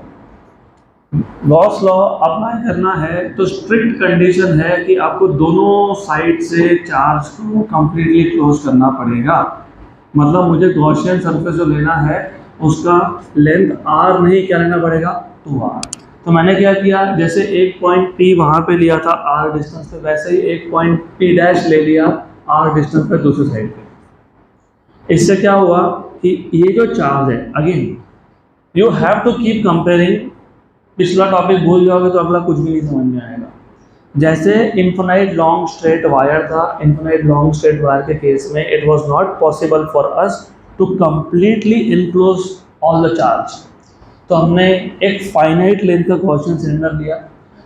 गॉस लॉ अप्लाई करना है तो स्ट्रिक्ट कंडीशन है कि आपको दोनों साइड से चार्ज को कंप्लीटली क्लोज करना पड़ेगा। मतलब मुझे गॉसियन सरफेस जो लेना है उसका लेंथ r नहीं, क्या लेना पड़ेगा? 2r। तो मैंने क्या किया, जैसे एक पॉइंट P वहाँ पे लिया था r डिस्टेंस पे, वैसे ही एक पॉइंट P डैश ले लिया r डिस्टेंस पे दूसरी साइड पे। इससे क्या हुआ कि ये जो चार्ज है, again you have to keep comparing पिछला टॉपिक भूल जाओगे तो अगला कुछ भी नहीं समझ में आएगा। जैसे इन्फिनाइट लॉन्ग स्ट्रेट वायर था, इन्फिनाइट लॉन्ग स्ट्रेट वायर के केस में it was not possible for us to completely enclose all the charge. तो हमने एक फाइनाइट लेंथ का गॉसियन सिलेंडर लिया,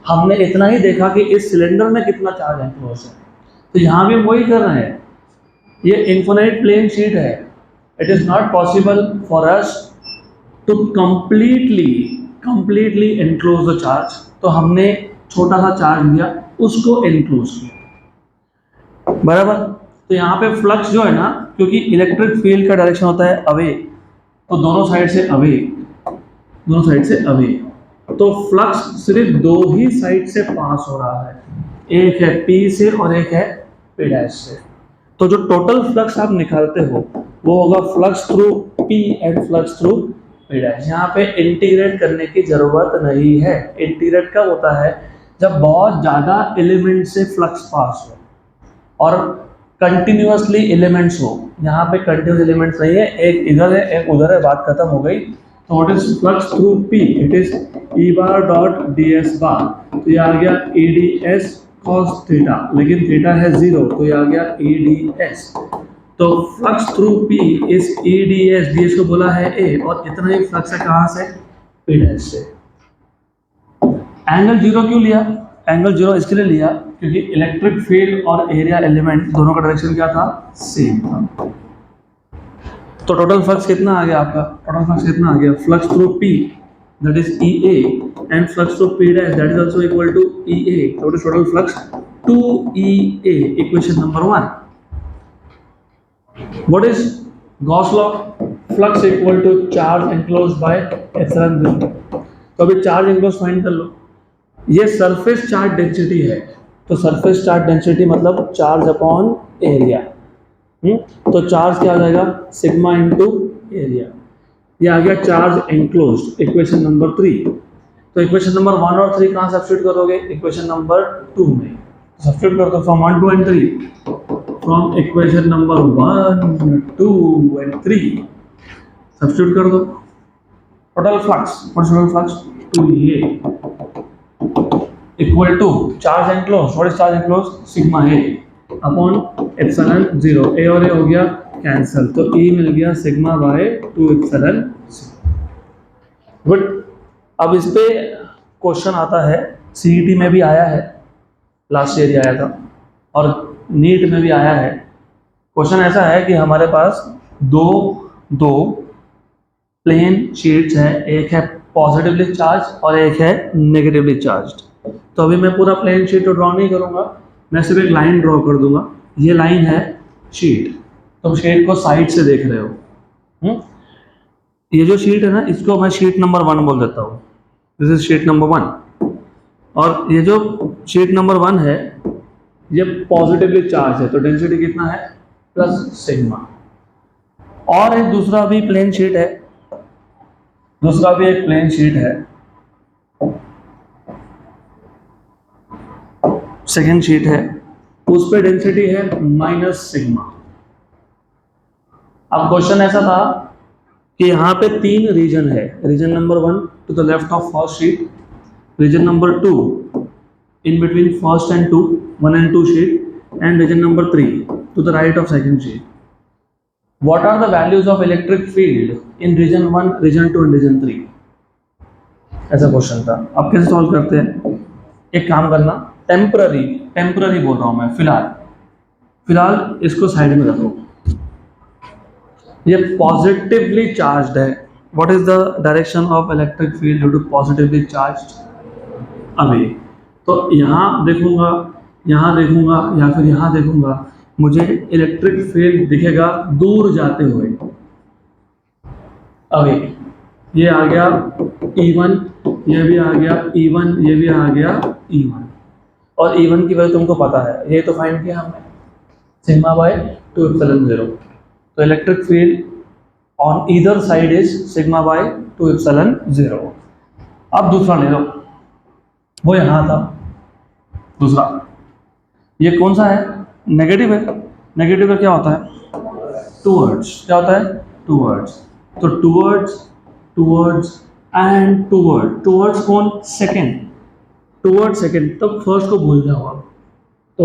हमने इतना ही देखा कि इस सिलेंडर में कितना चार्ज एनक्लोज है। तो यहाँ भी वही कर रहे हैं, ये इन्फिनाइट प्लेन शीट है, it is not possible for us to completely enclose the charge. तो हमने छोटा सा चार्ज लिया, उसको एनक्लोज किया, बराबर। तो यहाँ पे फ्लक्स जो है ना, क्योंकि इलेक्ट्रिक फील्ड का डायरेक्शन होता है अवे, तो दोनों साइड से अवे, दोनों साइड से अवे, तो फ्लक्स सिर्फ दो ही साइड से पास हो रहा है, एक है P से और एक है P डैश से। तो जो टोटल फ्लक्स आप निकालते हो वो होगा flux through P and flux through P dash. यहाँ पे इंटीग्रेट करने की जरूरत नहीं है। इंटीग्रेट कब होता है? जब बहुत ज़्यादा एलिमेंट से फ्लक्स पास हो और कंटिन्यूअसली एलिमेंट्स हो। यहाँ पे कंटिन्यूअस एलिमेंट्स नहीं है, एक इधर है एक उधर है, बात खत्म हो गई। तो what is flux through P? It is E bar dot ds बार। तो ये आ गया EDS cos थीटा, लेकिन थीटा है 0, तो ये आ गया EDS। तो फ्लक्स थ्रू P इस EDS, ds को बोला है A, और इतना ही फ्लक्स है कहाँ से? P डैश से। एंगल 0 क्यों लिया? एंगल 0 इसके लिए लिया क्योंकि इलेक्ट्रिक फील्ड और एरिया एलिमेंट दोनों का डायरेक्शन क्या था? सेम था। तो टोटल फ्लक्स कितना आ गया आपका? टोटल फ्लक्स कितना आ गया? Flux through P that is EA and flux through P dash that is also equal to EA. So what is total flux? 2EA, equation number 1. What is Gauss law? Flux equal to charge enclosed by epsilon 0. तो अभी charge enclosed find कर लो। ये surface charge density है, तो surface charge density मतलब charge upon area. तो charge क्या आ जाएगा? Sigma into area. ये आ गया चार्ज एनक्लोज्ड, इक्वेशन नंबर 3। तो इक्वेशन नंबर 1 और 3 कहाँ सब्स्टिट्यूट करोगे? इक्वेशन नंबर 2 में सब्स्टिट्यूट कर दो। From 1 2 and 3, from equation number 1 2 and 3 substitute कर दो। Total flux, what is total flux? 2A equal to charge enclosed, what is charge enclosed? Sigma A upon epsilon 0। A और A हो गया cancel, तो E मिल गया sigma by 2 epsilon. Good. अब इस पे क्वेश्चन आता है, CET में भी आया है, लास्ट ईयर ही आया था, और नीट में भी आया है। क्वेश्चन ऐसा है कि हमारे पास दो प्लेन शीट्स हैं, एक है पॉजिटिवली चार्ज और एक है नेगेटिवली चार्ज। तो अभी मैं पूरा प्लेन शीट तो ड्रॉ नहीं करूंगा, मैं सिर्फ एक लाइन ड्रॉ कर दूंगा। ये लाइन है शीट, तुम शीट को साइड से देख रहे हो। ये जो शीट है ना, इसको मैं शीट नंबर 1 बोल देता हूँ, दिस इज शीट नंबर 1। और ये जो शीट नंबर 1 है ये पॉजिटिवली चार्ज है, तो डेंसिटी कितना है? Plus sigma. और एक दूसरा भी प्लेन शीट है, दूसरा भी एक प्लेन शीट है, सेकेंड शीट है, उस पे डेंसिटी है माइनस सिग्मा। अब क्वेश्चन ऐसा था कि यहाँ पे 3 रीजन है, region number 1 to the left of first sheet, region number 2 in between first and 1 and 2 sheet, and region number 3 to the right of second sheet. What are the values of electric field in region 1, region 2 and region 3? ऐसा question था। अब कैसे solve करते हैं? एक काम करना, temporary बोल रहा हूँ मैं, फिलहाल इसको साइड में रखो। ये पॉजिटिवली चार्ज्ड है। What is the direction of electric field due to positively charged? Away. तो यहाँ देखूंगा, यहाँ देखूंगा या फिर यहाँ देखूंगा, मुझे इलेक्ट्रिक फील्ड दिखेगा दूर जाते हुए, अवे। ये आ गया E1, ये भी आ गया E1, ये भी आ गया E1। और E1 की वैल्यू तुमको पता है, ये तो फाइंड किया हमने, सिग्मा बाय 2 एप्सिलॉन 0। तो electric field on either side is sigma by 2 epsilon 0। अब दूसरा ले लो, वो यहाँ था दूसरा। ये कौन सा है? नेगेटिव है। नेगेटिव में क्या होता है? टूवर्ड्स। क्या होता है? टूवर्ड्स। तो टूवर्ड्स एंड टूवर्ड्स कौन, सेकेंड, टूवर्ड्स सेकेंड, तब फर्स्ट को भूल जाओ आप, तो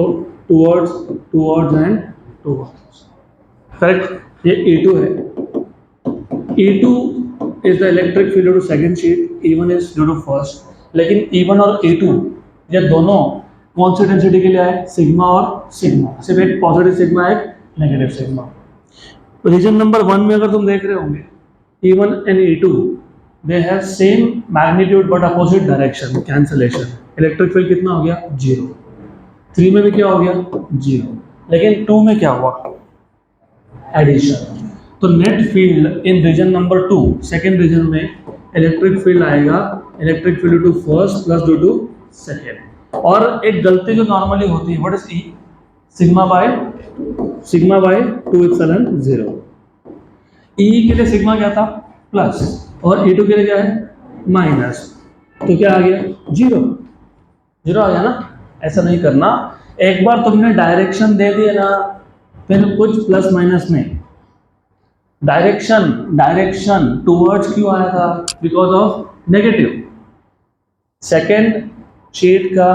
टूवर्ड्स एंड टूवर्ड्स, करेक्ट। ये E2 है, E2 is the electric field due to second sheet, E1 is due to first, लेकिन E1 और E2 ये दोनों कौन सी डेंसिटी के लिए आए, सिग्मा और सिग्मा, सिर्फ एक पॉजिटिव सिग्मा एक नेगेटिव सिग्मा। रीजन नंबर 1 में अगर तुम देख रहे होंगे E1 and E2 they have same magnitude but opposite direction, cancellation, electric field कितना हो गया, 0। 3 में भी क्या हो गया, 0, लेकिन 2 में क्या हुआ, एडिशन। तो net field in region number 2, second region में इलेक्ट्रिक फील्ड आएगा, electric field due to first plus due to second. और एक गलती जो नॉर्मली होती है, what is E, sigma by 2 epsilon 0। E के लिए सिग्मा क्या था, प्लस, और E2 के लिए क्या है, माइनस, तो क्या आ गया, 0 आ गया ना। ऐसा नहीं करना, एक बार तुमने डायरेक्शन दे दिया ना, फिर कुछ प्लस माइनस नहीं, डायरेक्शन टूवर्ड्स क्यों आया था, because of negative. Second sheet का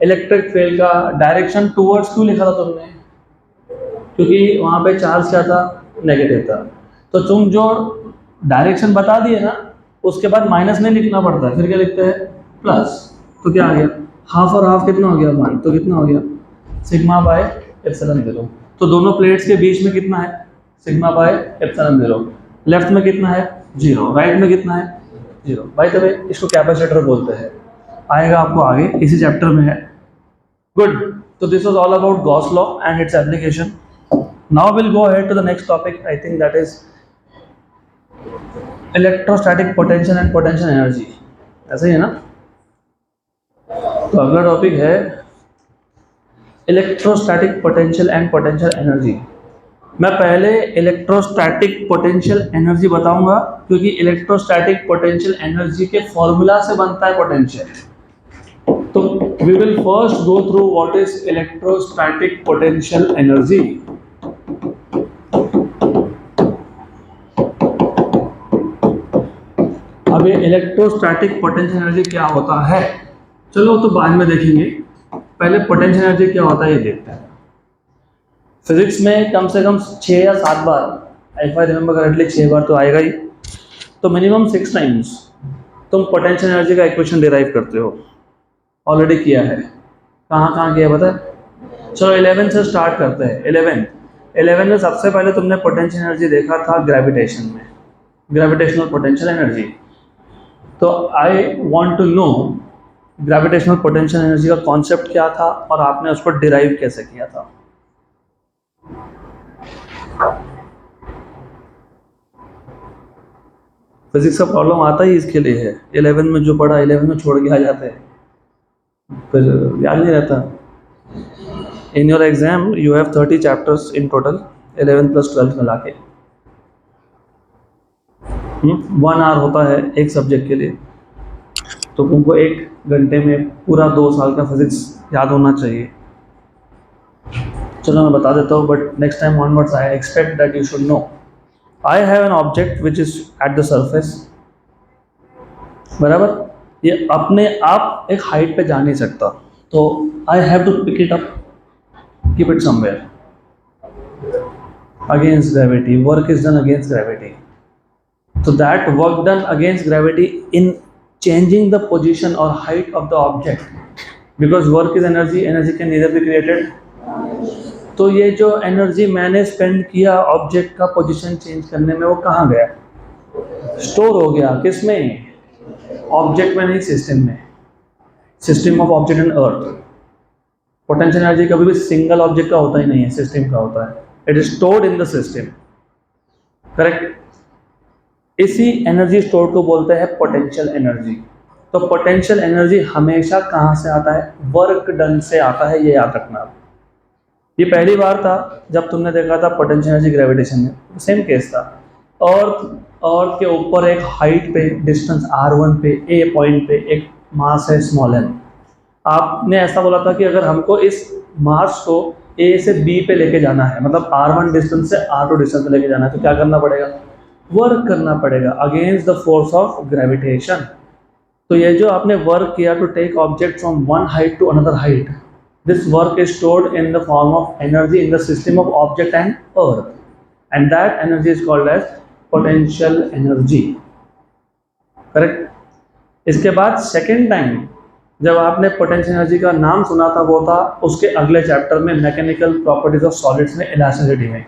इलेक्ट्रिक फील्ड का डायरेक्शन टूवर्ड्स क्यों लिखा था तुमने, क्योंकि वहां पे चार्ज क्या था, नेगेटिव था। तो तुम जो डायरेक्शन बता दिए ना, उसके बाद माइनस नहीं लिखना पड़ता, फिर क्या लिखते हैं, प्लस। तो क्या आ गया, हाफ और हाफ कितना हो गया, 1, तो कितना हो गया, सिग्मा बाय एप्सिलॉन 0। तो दोनों प्लेट्स के बीच में कितना है, सिग्मा बाय एप्सिलॉन 0। लेफ्ट में कितना है, 0, राइट में कितना है, 0। भाई तभी इसको कैपेसिटर बोलते हैं, आएगा आपको आगे, इसी चैप्टर में है। गुड, तो this was all about Gauss law and its application. Now will go ahead to the next topic, I think that is electrostatic potential and potential energy, ऐसा ही है ना। तो अगला टॉपिक है electrostatic potential and potential energy. मैं पहले electrostatic potential energy बताऊंगा, क्योंकि इलेक्ट्रोस्टैटिक पोटेंशियल एनर्जी के फॉर्मूला से बनता है पोटेंशियल। तो we will first go through what is electrostatic potential energy. अब ये इलेक्ट्रोस्टैटिक पोटेंशियल एनर्जी क्या होता है, चलो तो बाद में देखेंगे, पहले पोटेंशियल एनर्जी क्या होता है ये देखते हैं। फिजिक्स में कम से कम 6 या 7 बार, इफ आई रिमेंबर करेक्टली 6 बार तो आएगा ही, तो मिनिमम 6 टाइम्स तुम पोटेंशियल एनर्जी का इक्वेशन डिराइव करते हो, ऑलरेडी किया है। कहाँ किया पता है, चलो 11 से स्टार्ट करते हैं। 11 में सबसे पहले तुमने पोटेंशियल एनर्जी देखा था ग्रेविटेशन में, ग्रेविटेशनल पोटेंशियल एनर्जी। तो I want to know gravitational potential energy का कॉन्सेप्ट क्या था और आपने उसको डिराइव कैसे किया था। फिजिक्स का प्रॉब्लम आता ही इसके लिए है, 11 में जो पढ़ा 11 में छोड़ के आ जाते हैं, फिर याद नहीं रहता। In your exam you have 30 chapters in total, 11 plus 12 मिला के 1 आवर होता है एक सब्जेक्ट के लिए, तो तुमको 1 घंटे में पूरा 2 साल का फिजिक्स याद होना चाहिए। चलो मैं बता देता हूँ, but next time onwards I expect that you should no. I have an object which is at the surface, बराबर, ये अपने आप एक हाइट पे जा नहीं सकता, तो I have to pick it up, keep it somewhere against gravity, work is done against gravity. So that work done against gravity in changing the position or height of the object, because work is energy, energy can neither be created। तो ये जो energy मैंने spend किया object का position change करने में, वो कहाँ गया, स्टोर हो गया, किस में, ऑब्जेक्ट में नहीं, सिस्टम में, system of object and earth. Potential energy कभी भी सिंगल ऑब्जेक्ट का होता ही नहीं है, सिस्टम का होता है, it is stored in the system, correct. इसी एनर्जी स्टोर को बोलते हैं पोटेंशियल एनर्जी। तो पोटेंशियल एनर्जी हमेशा कहाँ से आता है, वर्क डन से आता है, ये याद रखना। ये पहली बार था जब तुमने देखा था पोटेंशियल एनर्जी ग्रेविटेशन में, सेम केस था। अर्थ के ऊपर एक हाइट पे, डिस्टेंस r1 पे, ए पॉइंट पे एक मास है स्मॉल m। आपने ऐसा बोला था कि अगर हमको इस मास को ए से बी पे लेके जाना है, मतलब r1 डिस्टेंस से r2 डिस्टेंस पे लेके जाना है, तो क्या करना पड़ेगा, वर्क करना पड़ेगा against the force of gravitation. तो ये जो आपने वर्क किया to take object from one height to another height, this work is stored in the form of energy in the system of object and earth, and that energy is called as potential energy. Correct. इसके बाद second time जब आपने potential energy का नाम सुना था वो था उसके अगले चैप्टर में, मैकेनिकल प्रॉपर्टीज ऑफ सॉलिड्स में, इलास्टिसिटी में।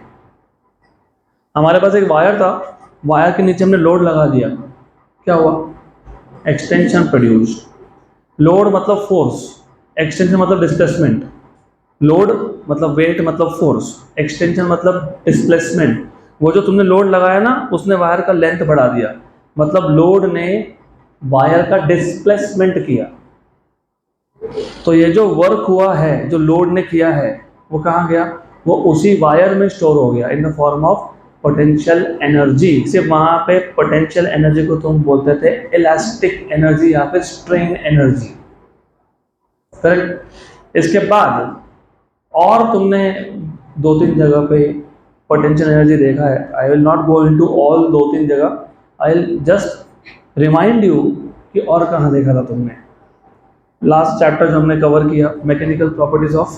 हमारे पास एक वायर था, वायर के नीचे हमने लोड लगा दिया, क्या हुआ? Extension produced. लोड मतलब फोर्स, एक्सटेंशन मतलब डिस्प्लेसमेंट। लोड मतलब वेट मतलब फोर्स, एक्सटेंशन मतलब डिस्प्लेसमेंट। वो जो तुमने लोड लगाया ना उसने वायर का लेंथ बढ़ा दिया, मतलब लोड ने वायर का डिस्प्लेसमेंट किया। तो ये जो वर्क हुआ है, जो लोड ने किया है, वो कहाँ गया? वो उसी वायर में स्टोर हो गया इन the form of potential energy. सिर्फ वहाँ पे पोटेंशियल एनर्जी को तुम बोलते थे इलास्टिक एनर्जी या फिर स्ट्रेन एनर्जी। करेक्ट। इसके बाद और तुमने 2-3 जगह पे पोटेंशियल एनर्जी देखा है। I will not go into all 2-3 जगह, I will just remind you कि और कहाँ देखा था तुमने। लास्ट चैप्टर जो हमने कवर किया, mechanical properties of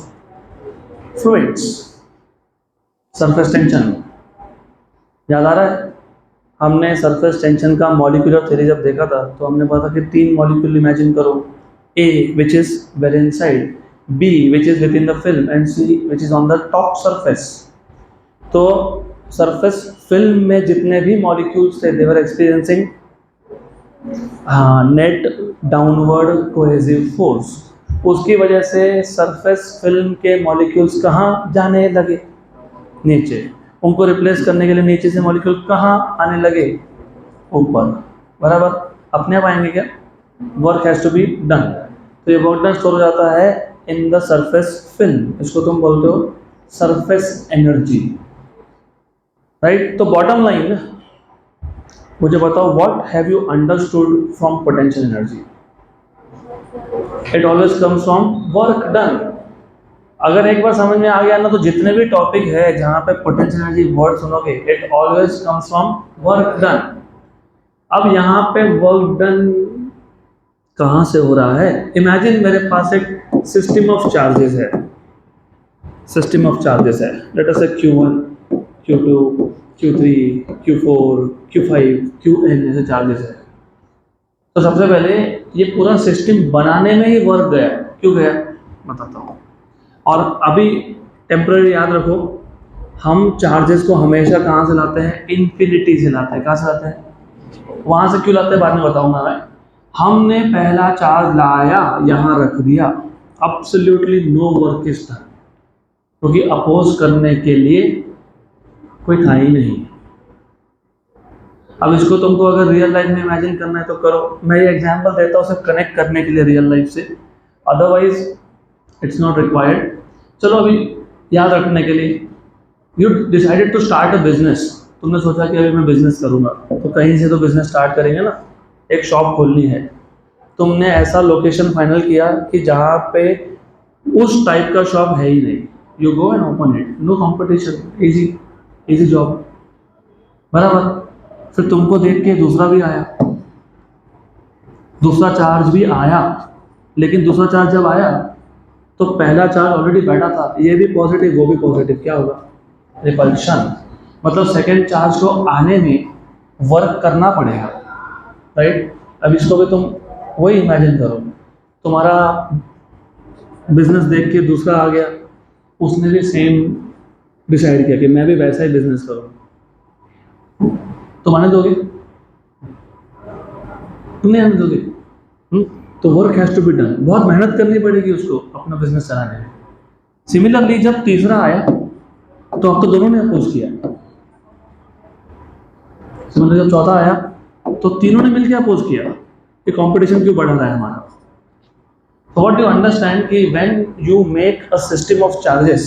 fluids, surface tension, याद आ रहा है? हमने सरफेस टेंशन का मॉलिक्यूलर थ्योरी जब देखा था तो हमने पता कि 3 मॉलिक्यूल इमेजिन करो, A which is very inside, B which is within the film, and C which is on the top surface. तो सरफेस फिल्म में जितने भी मॉलिक्यूल्स थे they were experiencing net downward cohesive force. उसकी वजह से surface film के molecules कहाँ जाने लगे? नीचे। उनको रिप्लेस करने के लिए नीचे से मॉलिक्यूल कहाँ आने लगे? ऊपर। बराबर। अपने आप आएंगे क्या? Work has to be done. तो ये वर्क डन स्टोर हो जाता है इन द सरफेस फिल्म, इसको तुम बोलते हो सरफेस एनर्जी, राइट। तो बॉटम लाइन मुझे बताओ, what have you understood from potential energy? It always comes from work done. अगर एक बार समझ में आ गया ना तो जितने भी टॉपिक है जहां पे पोटेंशियल एनर्जी वर्ड सुनोगे, it always comes from work done. अब यहाँ पे वर्क डन कहाँ से हो रहा है? इमेजिन मेरे पास एक सिस्टम ऑफ चार्जेस है, सिस्टम ऑफ चार्जेस है, लेट अस से Q1, Q2, Q3, Q4, Q5, Qn ऐसे चार्जेस है। तो सबसे पहले ये पूरा सिस्टम बनाने में ही वर्क गया, क्यों गया बताता हूँ। और अभी टेम्पररी याद रखो, हम चार्जेस को हमेशा कहाँ से लाते हैं? इन्फिनिटी से लाते हैं। कहाँ से लाते हैं? वहाँ से क्यों लाते हैं बाद में बताऊंगा मैं। हमने पहला चार्ज लाया, यहाँ रख दिया, absolutely no work is done, क्योंकि अपोज करने के लिए कोई था ही नहीं। अब इसको तुमको अगर रियल लाइफ में इमेजिन करना है तो करो। मैं ये एग्जांपल देता हूँ सिर्फ कनेक्ट करने के लिए रियल लाइफ से, अदरवाइज इट्स नॉट रिक्वायर्ड। चलो अभी याद रखने के लिए, you decided to start a business. तुमने सोचा कि अभी मैं बिजनेस करूंगा, तो कहीं से तो बिजनेस स्टार्ट करेंगे ना, एक शॉप खोलनी है। तुमने ऐसा लोकेशन फाइनल किया कि जहाँ पे उस टाइप का शॉप है ही नहीं, you go and open it, no competition, easy easy job. बराबर। फिर तुमको देख के दूसरा भी आया, दूसरा चार्ज भी आया, लेकिन दूसरा चार्ज जब आया तो पहला चार्ज ऑलरेडी बैठा था, ये भी पॉजिटिव वो भी पॉजिटिव, क्या होगा? रिपल्शन। मतलब सेकेंड चार्ज को आने में वर्क करना पड़ेगा, राइट। अब इसको भी तुम वही इमेजिन करो, तुम्हारा बिजनेस देख के दूसरा आ गया, उसने भी सेम डिसाइड किया कि मैं भी वैसा ही बिजनेस करूँ, तो आने दोगे? तुम नहीं आने दोगे। तो work has to be done, बहुत मेहनत करनी पड़ेगी उसको अपना बिजनेस चलाने में। सिमिलरली जब तीसरा आया तो अब तो दोनों ने अपोज किया। सिमिलरली जब चौथा आया तो तीनों ने मिलकर अपोज किया कि कंपटीशन क्यों बढ़ रहा है हमारा। तो व्हाट यू अंडरस्टैंड कि when you make a system of charges,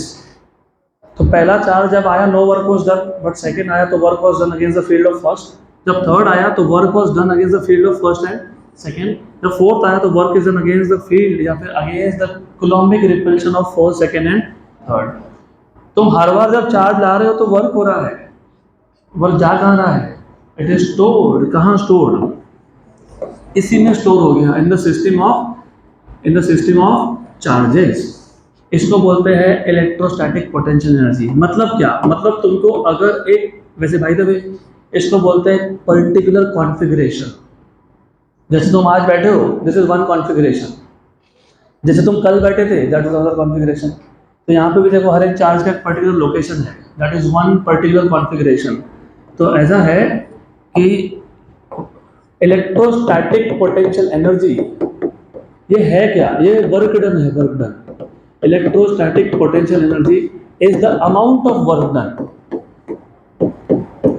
तो पहला चार्ज जब आया no work was done, but second आया तो work was done against the field of first. जब थर्ड आया तो work was done against the field of first and second. जब फोर्थ आया तो work is done against the field या फिर against the Coulombic repulsion of first, second and third. तुम हर बार जब चार्ज ला रहे हो तो वर्क हो रहा है, वर्क जा कहाँ रहा है? इट इज स्टोर्ड, कहाँ स्टोर्ड, इसी में स्टोर हो गया, इन द सिस्टम ऑफ चार्जेस। इसको बोलते हैं इलेक्ट्रोस्टैटिक पोटेंशियल एनर्जी। मतलब क्या, मतलब तुमको अगर एक, वैसे भाई द वे इसको बोलते हैं पर्टिकुलर कॉन्फ़िगरेशन। जैसे तुम आज बैठे हो, दिस इज वन कॉन्फ़िगरेशन। जैसे तुम कल बैठे थे, दैट इज अदर कॉन्फ़िगरेशन। तो यहाँ पे भी देखो, हर एक चार्ज का एक पर्टिकुलर लोकेशन है, that is one particular configuration. तो ऐसा है कि इलेक्ट्रोस्टैटिक पोटेंशियल एनर्जी ये है क्या, ये वर्क डन है, work done. Electrostatic potential energy is the amount of work done,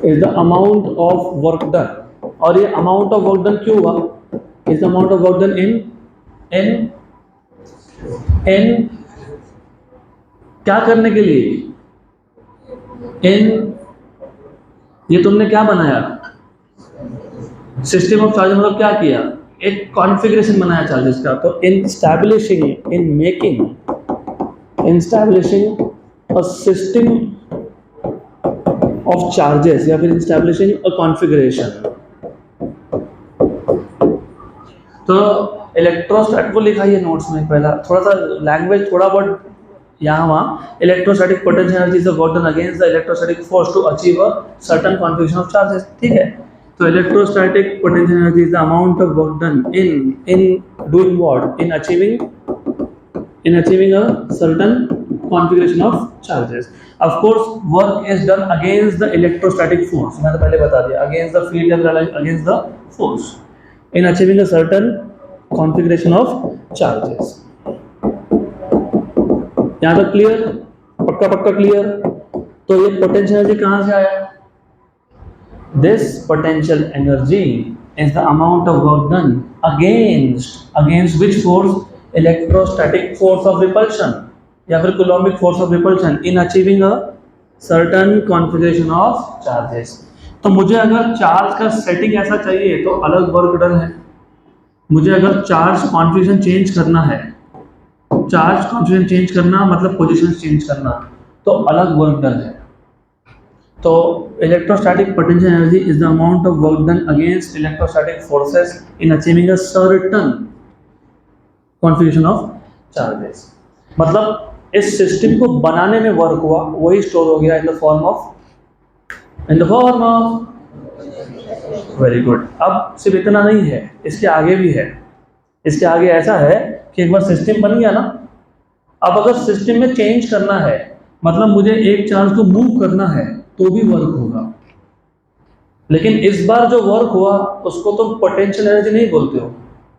is the amount of work done. और ये अमाउंट ऑफ वर्क डन क्यों हुआ, is the amount of work done in in in क्या करने के लिए, इन, ये तुमने क्या बनाया, सिस्टम ऑफ चार्जेस, मतलब क्या किया, एक कॉन्फ़िगरेशन बनाया चार्जेस का। तो in establishing, in making, in establishing a system of charges, या फिर स्टैब्लिशिंग अ कॉन्फ़िगरेशन। तो इलेक्ट्रोस्टैटिक को लिखा है नोट्स में, पहला थोड़ा सा लैंग्वेज थोड़ा बहुत यहाँ वहाँ। Electrostatic potential energy is the work done against the electrostatic force to achieve a certain configuration of charges, ठीक है। तो electrostatic potential energy is the amount of work done in doing what, in achieving a certain configuration of charges. Of course work is done against the electrostatic force, मैंने पहले बता दिया, against the field as well as against the force in achieving a certain configuration of charges। यहाँ तक clear, पक्का पक्का clear. तो ये पोटेंशियल एनर्जी कहाँ से आया, this potential energy is the amount of work done against which force, electrostatic force of repulsion या फिर Coulombic force of repulsion, in achieving a certain configuration of charges. तो मुझे अगर चार्ज का सेटिंग ऐसा चाहिए तो अलग वर्क डन है। मुझे अगर चार्ज कॉन्फ़िगरेशन चेंज करना है, चार्ज कॉन्फ़िगरेशन चेंज करना मतलब पोजीशन चेंज करना, तो अलग वर्क डन है। तो electrostatic potential energy is the amount of work done against electrostatic forces in achieving a certain configuration of charges. मतलब इस सिस्टम को बनाने में वर्क हुआ, वही स्टोर हो गया इन the form of, very good. अब सिर्फ इतना नहीं है, इसके आगे भी है। इसके आगे ऐसा है कि एक बार सिस्टम बन गया ना, अब अगर सिस्टम में चेंज करना है, मतलब मुझे एक चार्ज को मूव करना है, तो भी वर्क होगा। लेकिन इस बार जो वर्क हुआ उसको तुम पोटेंशियल एनर्जी नहीं बोलते हो,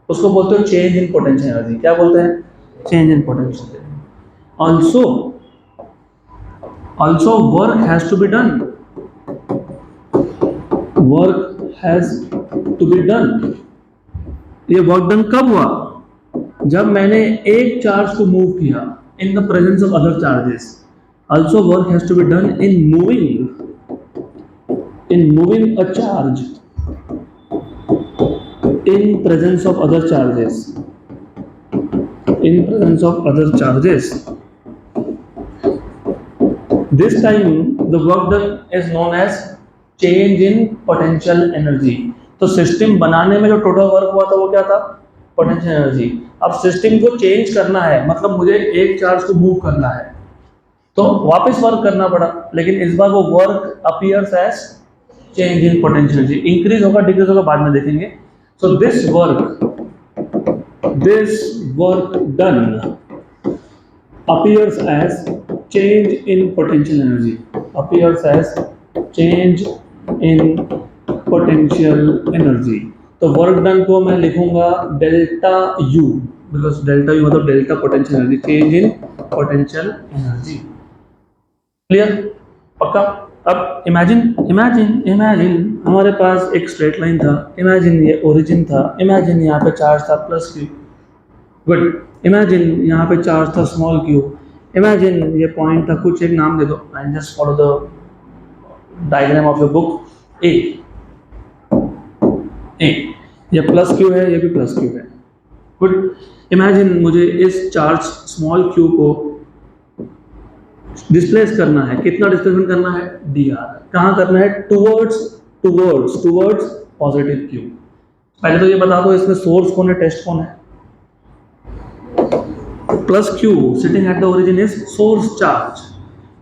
उसको बोलते हो चेंज इन पोटेंशियल एनर्जी। क्या बोलते हैं, change in potential. also work has to be done, work has to be done. ये वर्क डन कब हुआ, जब मैंने एक चार्ज को मूव किया in the presence of other charges. Also work has to be done in moving a charge in presence of other charges, in presence of other charges. This time the work done is known as change in potential energy। तो system बनाने में जो total work हुआ था वो क्या था, potential energy. अब सिस्टम को चेंज करना है, मतलब मुझे एक चार्ज को मूव करना है, तो वापस वर्क करना पड़ा, लेकिन इस बार वो work appears as change in potential energy. Increase होगा डिक्रीज होगा बाद में देखेंगे। So this work done appears as change in potential energy, appears as change in potential energy। तो वर्क डन को मैं लिखूंगा delta U, because delta U मतलब delta potential energy, change in potential energy. Clear, पक्का। अब imagine हमारे पास एक स्ट्रेट लाइन था, इमेजिन ये ओरिजिन था, इमेजिन यहाँ पे चार्ज था प्लस क्यू, गुड। इमेजिन यहाँ पे चार्ज था स्मॉल क्यू, इमेजिन ये पॉइंट था, कुछ एक नाम दे दो, and just follow the diagram of your book. A ये प्लस क्यू है, ये भी प्लस क्यू है, गुड। इमेजिन मुझे इस चार्ज स्मॉल क्यू को डिस्प्लेस करना है, कितना डिस्प्लेसमेंट करना है, डी आर। कहाँ करना है, टुवर्ड्स टूवर्ड्स पॉजिटिव क्यू। पहले तो ये बता दो इसमें सोर्स कौन है, टेस्ट कौन है। Plus q sitting at the origin is source charge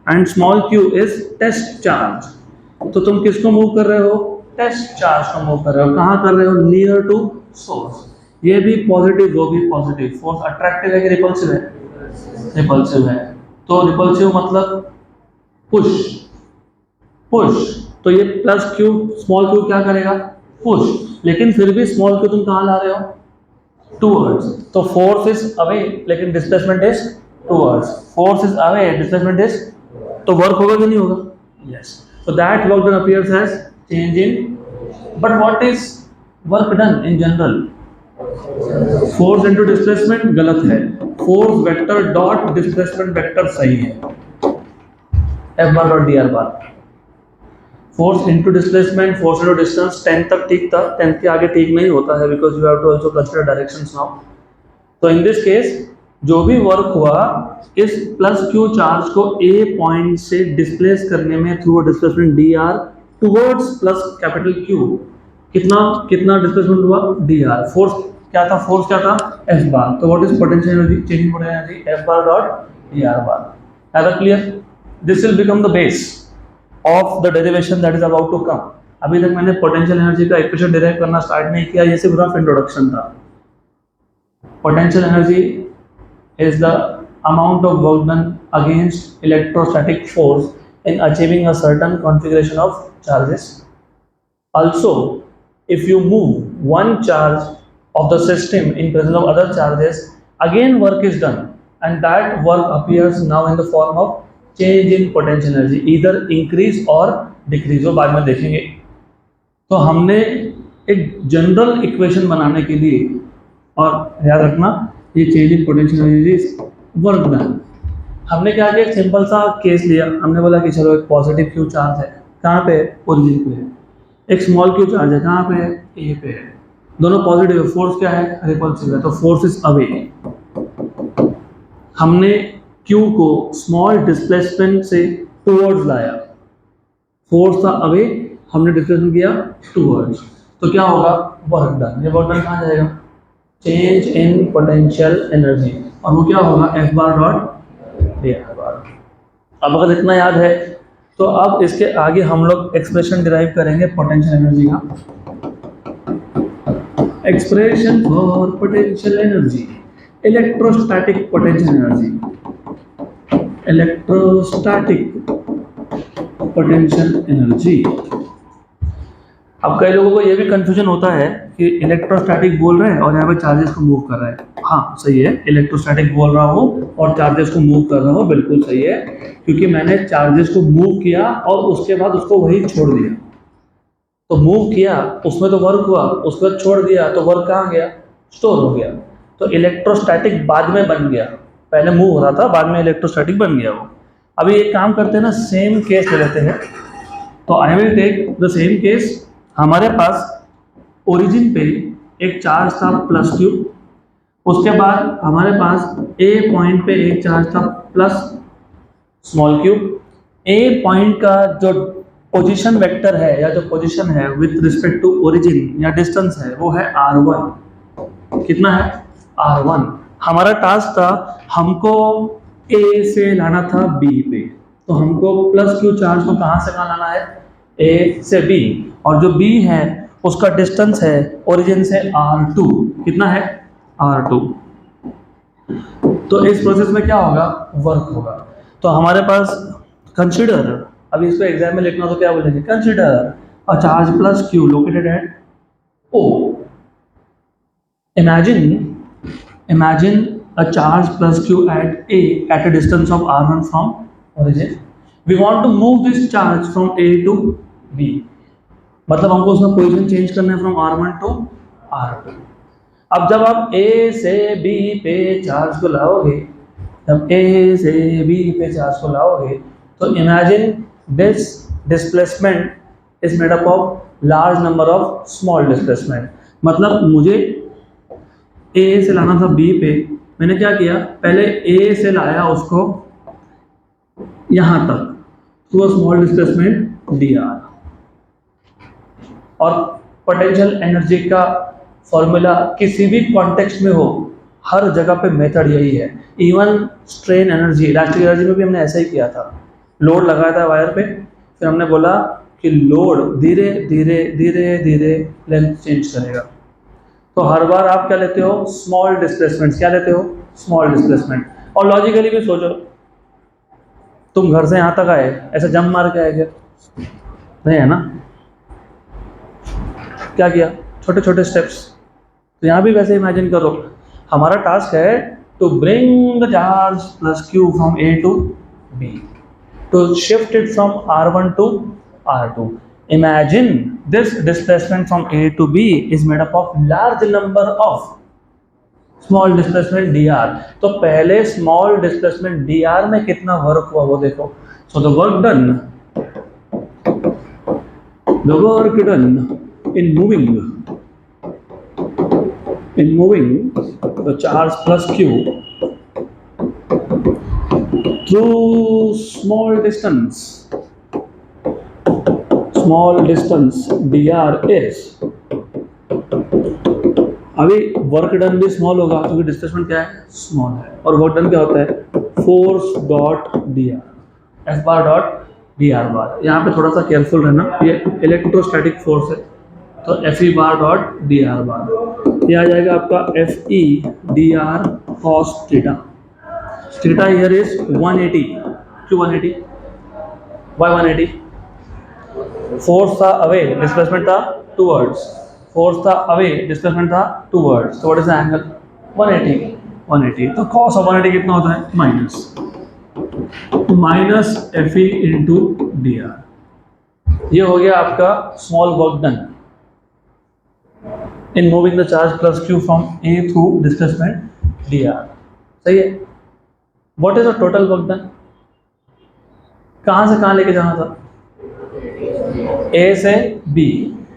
and small q is test charge. तो तुम किसको मूव कर रहे हो, टेस्ट चार्ज को मूव कर रहे हो। कहाँ कर रहे हो, नियर टू सोर्स। ये भी पॉजिटिव, वो भी पॉजिटिव। फोर्स अट्रैक्टिव है कि रिपल्सिव है, रिपल्सिव है। तो रिपल्सिव मतलब पुश, पुश। तो ये प्लस क्यू स्मॉल क्यू क्या करेगा, पुश। लेकिन फिर भी स्मॉल क्यू तुम कहाँ ला रहे हो, टूवर्ड्स। तो फोर्स इज अवे लेकिन displacement is towards. Force is away, displacement is, तो वर्क होगा कि नहीं होगा, yes. So that work done appears as change in, but what is work done in general? Force into displacement गलत है, force vector dot displacement vector सही है, F bar dot dr bar। Force into displacement, force into distance 10 तक ठीक था, 10 के आगे ठीक नहीं होता है because you have to also consider directions now। तो in this case जो भी वर्क हुआ इस प्लस क्यू चार्ज को ए पॉइंट से डिस्प्लेस करने में through displacement D R towards plus capital Q, कितना कितना डिस्प्लेसमेंट हुआ, डी आर। फोर्स क्या था, फोर्स क्या था, एफ बार। तो what is potential energy, changing potential energy, F bar dot d r bar. है ना clear? This will become the base of the derivation that is about to come. अभी तक मैंने पोटेंशियल एनर्जी का equation derive करना start नहीं किया, ये सिर्फ रफ इंट्रोडक्शन था। Potential energy is the amount of work done against electrostatic force in achieving a certain configuration of charges. Also, if you move one charge of the system in presence of other charges, again work is done and that work appears now in the form of change in potential energy, either increase or decrease। वो बाद में देखेंगे। तो हमने एक general equation बनाने के लिए, और याद रखना ये change in potential energy work done, हमने क्या किया, एक सिंपल सा केस लिया। हमने बोला कि चलो एक पॉजिटिव क्यू चार्ज है, कहाँ पे, ओरिजिन पे है। एक स्मॉल क्यू चार्ज है, कहाँ पे है, ए पे है। दोनों पॉजिटिव है, फोर्स क्या है, रिपल्सिव है, तो फोर्स इज अवे। हमने क्यू को स्मॉल डिस्प्लेसमेंट से टुवर्ड्स लाया, फोर्स था अवे, हमने डिस्प्लेसमेंट किया टुवर्ड्स, तो क्या होगा, वर्क डन। ये वर्क डन कहाँ जाएगा, चेंज इन पोटेंशियल एनर्जी, और वो क्या होगा, F bar dot d r बार। अब अगर इतना याद है तो अब इसके आगे हम लोग एक्सप्रेशन डिराइव करेंगे पोटेंशियल एनर्जी का। Expression for potential energy, electrostatic potential energy, electrostatic potential energy. अब कई लोगों को ये भी कंफ्यूजन होता है कि इलेक्ट्रोस्टैटिक बोल रहे हैं और यहाँ पे चार्जेस को मूव कर रहे हैं। हाँ सही है, इलेक्ट्रोस्टैटिक बोल रहा हूँ और चार्जेस को मूव कर रहा हूँ, बिल्कुल सही है, क्योंकि मैंने चार्जेस को मूव किया और उसके बाद उसको वही छोड़ दिया। तो मूव किया, उसमें तो वर्क हुआ, उसके बाद छोड़ दिया तो वर्क कहाँ गया, स्टोर हो गया। तो इलेक्ट्रोस्टैटिक बाद में बन गया, पहले मूव हो रहा था, बाद में इलेक्ट्रोस्टैटिक बन गया वो। अभी एक काम करते हैं ना, सेम केस ले लेते हैं। तो I will take the same case. हमारे पास ओरिजिन पे एक चार्ज था प्लस क्यू, उसके बाद हमारे पास ए पॉइंट पे एक चार्ज था प्लस स्मॉल क्यू। ए पॉइंट का जो पोजीशन वेक्टर है या जो पोजीशन है विथ रिस्पेक्ट टू ओरिजिन या डिस्टेंस है वो है r1। कितना है, r1। हमारा टास्क था, हमको ए से लाना था बी पे, तो हमको प्लस क्यू चार्ज को कहाँ से कहाँ लाना है, ए से बी, और जो बी है उसका डिस्टेंस है ओरिजिन से r2। कितना है, r2। तो इस प्रोसेस में क्या होगा, वर्क होगा। तो हमारे पास कंसीडर, अभी इसको एग्जाम में लिखना तो क्या बोलेंगे, consider a charge plus q located at O. Imagine a charge plus q at a at a distance of r1 from origin. We want to move this charge from a to b, मतलब हमको उसमें position change करना है from r1 to r2। अब जब आप a से b पे चार्ज को लाओगे, जब a से b पे चार्ज को लाओगे, तो imagine this displacement is made up of large number of small displacement. मतलब मुझे a से लाना था b पे, मैंने क्या किया, पहले ए से लाया उसको यहां तक through a small displacement D R. और पोटेंशियल एनर्जी का फॉर्मूला किसी भी कॉन्टेक्स्ट में हो, हर जगह पे मेथड यही है। Even strain energy, elastic energy में भी हमने ऐसा ही किया था। लोड लगाया था वायर पे, फिर हमने बोला कि लोड धीरे धीरे धीरे धीरे लेंथ चेंज करेगा। तो हर बार आप क्या लेते हो? Small displacement. क्या लेते हो? Small displacement. और लॉजिकली भी सोचो, तुम घर से यहाँ तक आए, ऐसे जंप मार के आए क्या? नहीं है ना? क्या किया? छोटे छोटे स्टेप्स। तो यहाँ भी वैसे इमेजिन करो, हमारा टास्क है to bring the charge plus q from A to B, to shift it from R1 to R2. Imagine this displacement from A to B is made up of large number of small displacement dr. तो पहले small displacement dr में कितना work हुआ वो देखो. So the work done in moving the charge plus q through small distance dr is, अभी work done भी small होगा क्योंकि डिस्प्लेसमेंट क्या है? स्मॉल है। और वर्क डन क्या होता है? Force dot d are, F bar dot d r बार। यहाँ पे थोड़ा सा केयरफुल रहना, ये इलेक्ट्रोस्टैटिक फोर्स है, तो F E bar dot d r बार। ये आ जाएगा आपका F E D are cos theta. Theta here is 180। क्यों 180? वाई 180? फोर्स था अवे, डिस्प्लेसमेंट था टूवर्ड्स। फोर्स था अवे, डिस्प्लेसमेंट था टूवर्ड्स। तो व्हाट इज द एंगल? 180। तो कॉस ऑफ 180 कितना होता है? Minus F E into D R. ये हो गया आपका small work done in moving the charge plus q from A through displacement D R. सही है। What is the total work done? कहाँ से कहाँ लेके जाना था? ए से बी।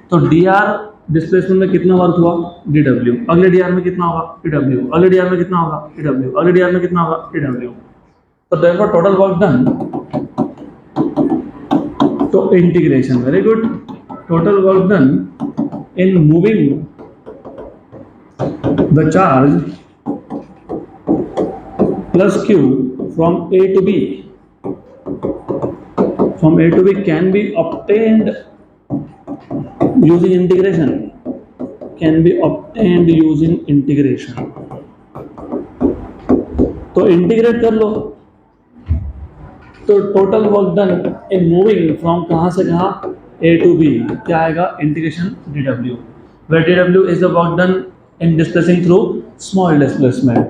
तो डी आर डिस्प्लेसमेंट में कितना वर्क हुआ? डी डब्ल्यू। अगले डी आर में कितना होगा? डी डब्ल्यू। अगले डी आर में कितना होगा? डी डब्ल्यू। अगले डी आर में कितना होगा? डी डब्ल्यू। तो देयरफॉर टोटल वर्क डन, तो integration, very good, total work done in moving the charge plus q from A to B, from A to B can be obtained using integration. तो integrate कर लो, तो total work done in moving from कहाँ से कहाँ? A to B क्या आएगा? Integration dw, where dw is the work done in displacing through small displacement.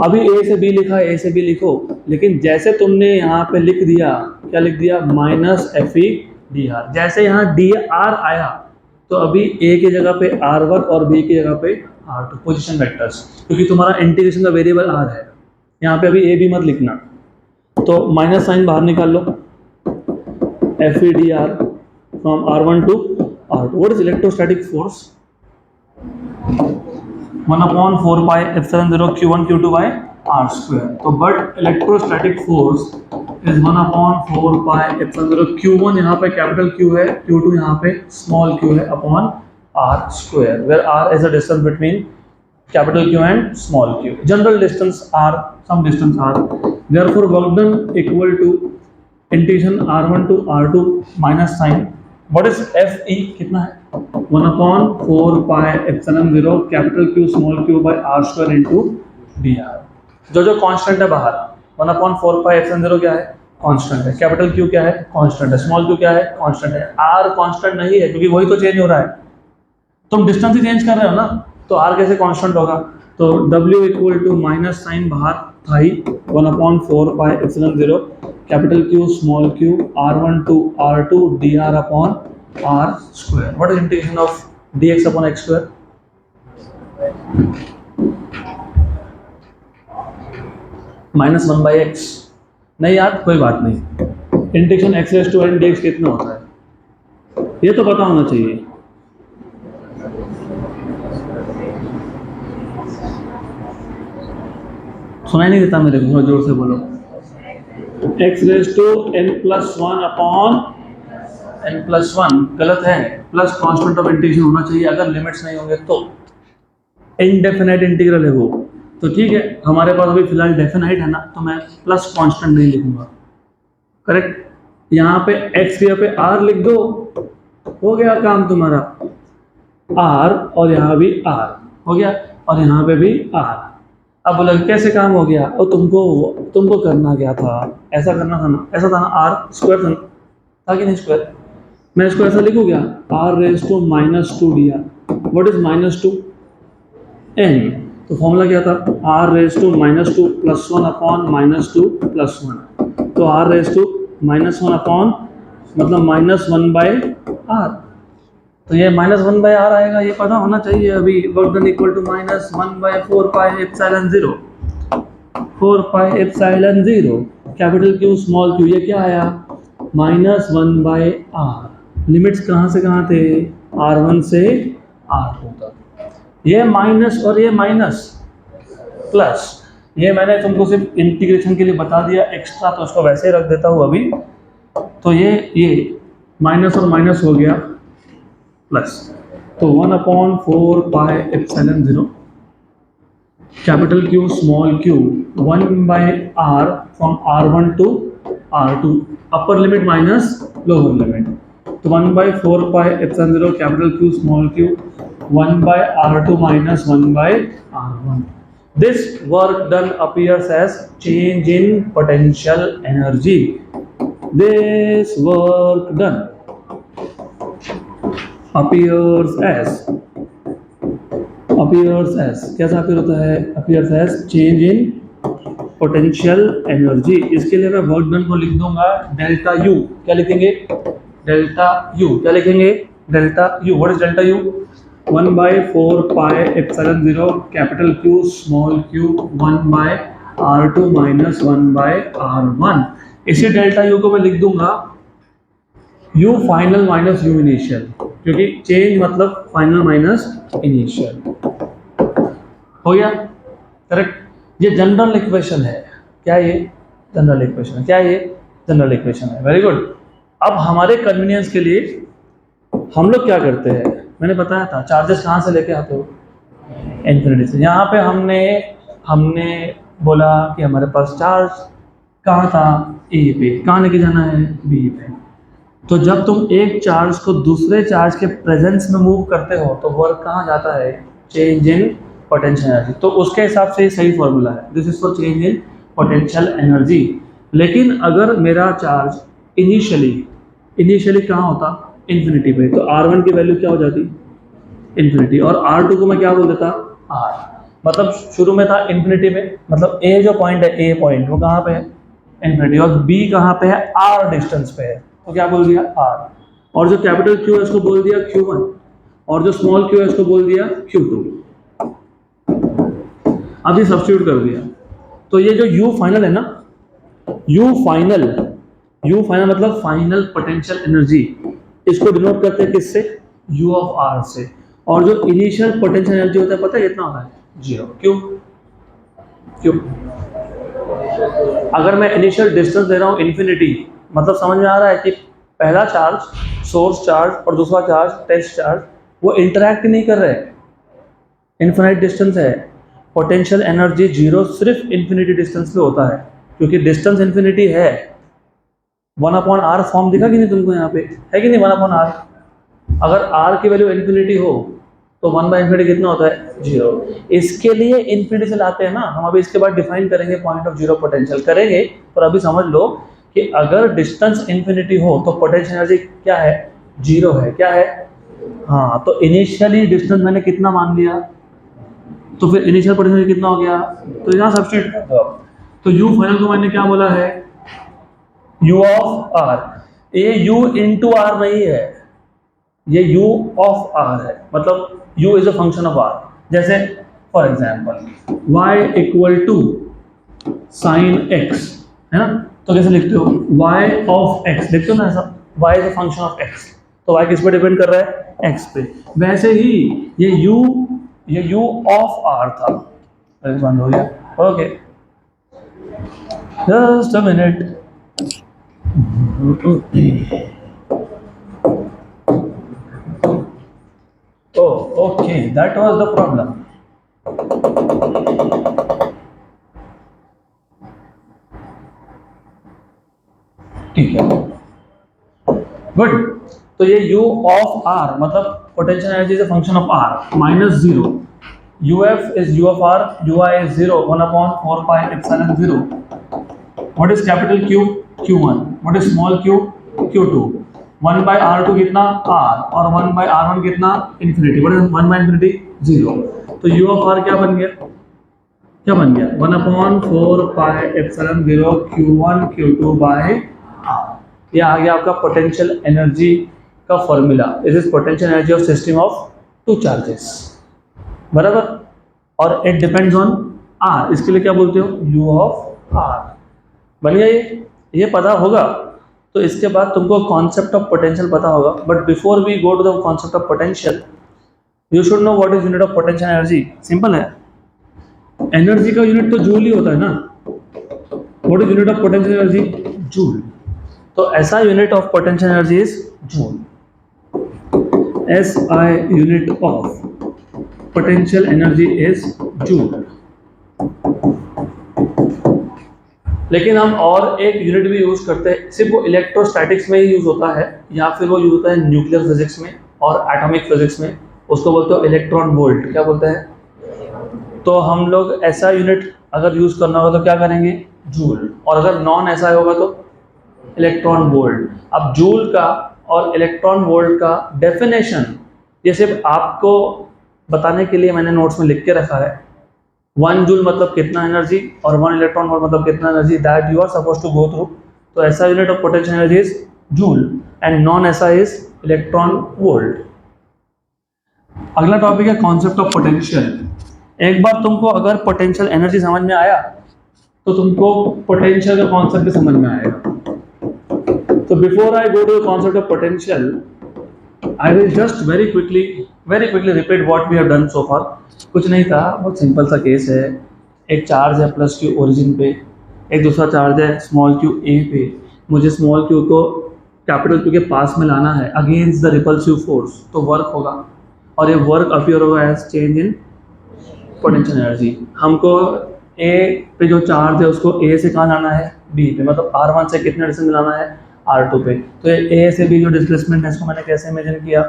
अभी ए से बी लिखा है, ए से बी लिखो, लेकिन जैसे तुमने यहाँ पे लिख दिया, क्या लिख दिया? Minus F E D are. जैसे यहाँ डी आर आया तो अभी ए की जगह पे आर वन और बी की जगह पे आर टू, पोजिशन वेक्टर्स, क्योंकि तुम्हारा इंटीग्रेशन का वेरिएबल आर है। यहाँ पे अभी ए बी मत लिखना, तो माइनस साइन बाहर निकाल लो, F E D R from R one to R two. What is electrostatic force? 1/4 pi epsilon 0 q1 q2 by r square. तो but electrostatic force is 1/4 pi epsilon 0 q1 यहाँ पे capital Q है, q2 यहाँ पे small q है, upon r square, where r is a distance between capital Q and small q. General distance r, some distance r. Therefore work done equal to integration r1 to r2 minus sign. What is F E? कितना है? 1/4 pi epsilon 0 capital Q small q by r square into dr. जो constant है बाहर, 1/4 pi epsilon 0 क्या है? Constant है। Capital Q क्या है? कांस्टेंट है। स्मॉल q क्या है? कांस्टेंट है। r कांस्टेंट नहीं है क्योंकि वही तो चेंज हो रहा है, तुम डिस्टेंस ही चेंज कर रहे हो ना, तो r कैसे कांस्टेंट होगा? तो w equal to minus sign बाहर था ही, 1/4 pi epsilon 0 capital Q small q r1 to r2 dr upon r square. What is integration of dx upon x square? -1/x। नहीं यार, कोई बात नहीं, integration x raise to n dx कितना होता है ये तो पता होना चाहिए। सुनाई नहीं देता मेरे को? थोड़ा जोर से बोलो। x raise to n+1 upon n+1 गलत है, प्लस कांस्टेंट ऑफ इंटीग्रेशन होना चाहिए अगर लिमिट्स नहीं होंगे तो। इनडेफिनाइट इंटीग्रल है वो, तो ठीक है, हमारे पास अभी फिलहाल डेफिनाइट है ना, तो मैं प्लस कांस्टेंट नहीं लिखूंगा, करेक्ट। यहाँ पे x की जगह पे r लिख दो, हो गया काम तुम्हारा, r और यहाँ भी r हो गया, और यहाँ पे भी r। अब बोला कैसे काम हो गया, और तुमको करना क्या था, ऐसा करना था ना, ऐसा था ना, r स्क्वायर था कि नहीं स्क्वायर, मैं इसको ऐसा लिखूँ क्या, r⁻² दिया, व्हाट इज -2 n, तो फॉर्मूला क्या था, r⁻² + 1 अपॉन -2 + 1, तो r⁻1 अपॉन मतलब -1/r, तो ये -1/r आएगा, ये पता होना चाहिए अभी। Work done equal to -1/4πε0, 4πε0 capital Q small Q, ये क्या आया -1/r। लिमिट्स कहाँ से कहाँ थे, r1 से r2 तक, ये माइनस और ये माइनस प्लस, ये मैंने तुमको सिर्फ इंटीग्रेशन के लिए बता दिया एक्स्ट्रा, तो उसको वैसे ही रख देता हूँ अभी। तो ये माइनस और माइनस हो गया प्लस, तो 1/4πε0 capital Q small Q 1/r from r1 to r2, upper limit minus lower limit, तो 1/4πε0 capital Q small Q 1/r2 minus 1/r1. This work done appears as change in potential energy. This work done appears as कैसा appear होता है, appears as change in potential energy। इसके लिए मैं work done को लिख दूंगा डेल्टा यू, क्या लिखेंगे, डेल्टा यू, क्या लिखेंगे, delta U, what is delta U, 1/4πε0 capital Q small Q 1/r2 minus 1/r1। इसी डेल्टा यू को मैं लिख दूंगा u final minus u initial, क्योंकि चेंज मतलब फाइनल माइनस इनिशियल, हो गया करेक्ट। ये जनरल इक्वेशन है, क्या ये जनरल इक्वेशन है, क्या ये जनरल इक्वेशन है, वेरी गुड। अब हमारे कन्वीनियंस के लिए हम लोग क्या करते हैं, मैंने बताया था चार्जेस कहाँ से लेके आते हो, इन्फिनिटी से। यहाँ पे हमने बोला कि हमारे पास चार्ज कहाँ था, ए पे, कहाँ लेके जाना है, बी पे। तो जब तुम एक चार्ज को दूसरे चार्ज के प्रेजेंस में मूव करते हो तो वर्क कहाँ जाता है, चेंज इन पोटेंशियल एनर्जी, तो उसके हिसाब से सही फॉर्मूला है, this is for change in potential energy. लेकिन अगर मेरा चार्ज इनिशियली कहाँ होता, इन्फिनिटी पे, तो r1 की वैल्यू क्या हो जाती, इन्फिनिटी, और r2 को मैं क्या बोल देता, r, मतलब शुरू में था इन्फिनिटी में, मतलब a जो पॉइंट है, a पॉइंट वो कहाँ पे है, इन्फिनिटी, और b कहाँ पे है, r डिस्टेंस पे है, तो क्या बोल दिया r, और जो कैपिटल Q है उसको बोल दिया Q1, और जो स्मॉल q है उसको बोल दिया Q2। अभी सब्स्टिट्यूट कर दिया, तो ये जो u फाइनल है ना, u फाइनल मतलब फाइनल पोटेंशियल एनर्जी, इसको डिनोट करते हैं किससे, u ऑफ r से, और जो इनिशियल पोटेंशियल एनर्जी होता है पता है कितना होता है, 0। क्यों, अगर मैं इनिशियल डिस्टेंस दे रहा हूँ इन्फिनिटी, मतलब समझ में आ रहा है कि पहला चार्ज सोर्स चार्ज और दूसरा चार्ज टेस्ट चार्ज वो इंटरैक्ट नहीं कर रहे, इन्फिनिट डिस्टेंस है, पोटेंशियल एनर्जी 0 सिर्फ इन्फिनिटी डिस्टेंस पे होता है, क्योंकि डिस्टेंस इन्फिनिटी है। 1/r फॉर्म दिखा कि नहीं तुमको, यहाँ पे है कि नहीं 1/r, अगर r की वैल्यू इन्फिनिटी हो तो 1/∞ कितना होता है, 0। इसके लिए इन्फिनिटी से लाते हैं ना, हम अभी इसके बाद डिफाइन करेंगे पॉइंट ऑफ जीरो पोटेंशियल करेंगे, पर अभी समझ लो कि अगर डिस्टेंस इन्फिनिटी हो तो पोटेंशियल एनर्जी क्या है, 0 है, क्या है, हाँ, तो इनिशियली डिस्टेंस मैंने कितना मान लिया, तो फिर इनिशियल पोटेंशियल कितना हो गया, तो यहाँ सब्स्टिट्यूट कर दो। तो u फाइनल को मैंने क्या बोला है, u ऑफ r, ये u इंटू r नहीं है, ये u ऑफ r है, मतलब u is a function of r। जैसे for example y equal to sine x है ना, तो कैसे लिखते हो, y ऑफ x लिखते हो ना ऐसा, y is a function of x, तो y किस पे डिपेंड कर रहा है, x पे। वैसे ही ये u ऑफ r था, बंद हो गया, okay, just a minute. Okay, that was the problem. ठीक है, गुड। तो ये u ऑफ r मतलब potential energy is a function of r minus zero, uf is u of r, ui is 0, 1 upon 4 pi epsilon 0. What is capital Q? Q1. What is small q? Q2. 1 by r2 कितना r, और 1 by r1 कितना infinity. What is 1 by infinity? 0. तो u of r क्या बन गया? क्या बन गया? 1 upon 4 pi epsilon 0 Q1 Q2 by r. ये आ गया आपका पोटेंशियल एनर्जी का formula. It is potential energy of system of two charges, बराबर। और इट डिपेंड्स ऑन आर, इसके लिए क्या बोलते हो? U of r. बन गया ये पता होगा। तो इसके बाद तुमको कॉन्सेप्ट ऑफ पोटेंशियल पता होगा, but before we go to the concept of potential you should know what is unit of potential energy. Simple है, एनर्जी का यूनिट तो जूल ही होता है ना। What is unit of potential energy? Joule. तो SI unit of potential energy is joule. SI unit of potential energy is joule. लेकिन हम और एक यूनिट भी यूज करते हैं, सिर्फ वो इलेक्ट्रोस्टैटिक्स में ही यूज होता है, या फिर वो यूज होता है न्यूक्लियर फिजिक्स में और एटॉमिक फिजिक्स में। उसको बोलते हो इलेक्ट्रॉन वोल्ट। क्या बोलते हैं? तो हम लोग ऐसा यूनिट अगर यूज करना होगा तो क्या करेंगे? जूल। और अगर नॉन ऐसा होगा तो इलेक्ट्रॉन वोल्ट। अब जूल का और इलेक्ट्रॉन वोल्ट का डेफिनेशन ये सिर्फ आपको बताने के लिए मैंने नोट्स में लिख के रखा है। 1 जूल मतलब कितना एनर्जी और 1 इलेक्ट्रॉन वोल्ट मतलब कितना energy, that you are suppose to go through. तो SI unit of potential energy is joule and non SI is electron volt. अगला टॉपिक है कॉन्सेप्ट ऑफ पोटेंशियल। एक बार तुमको अगर पोटेंशियल एनर्जी समझ में आया तो तुमको पोटेंशियल का कॉन्सेप्ट भी समझ में आएगा। So before I go to the concept of potential, I will just very quickly repeat what we have done so far. कुछ नहीं था, बहुत सिंपल सा केस है। एक चार्ज है प्लस क्यू ओरिजिन पे, एक दूसरा चार्ज है स्मॉल क्यू ए पे। मुझे स्मॉल क्यू को कैपिटल क्यू के पास में लाना है अगेंस्ट द रिपल्सिव फोर्स, तो वर्क होगा और ये वर्क अपीयर होगा as change in potential energy. हमको ए पे जो चार्ज है उसको ए से कहाँ लाना है? बी पे, मतलब R1 से कितने डिस्टेंस में लाना है? R2 पे। तो ए से बी जो डिस्प्लेसमेंट है इसको मैंने कैसे इमेजिन किया?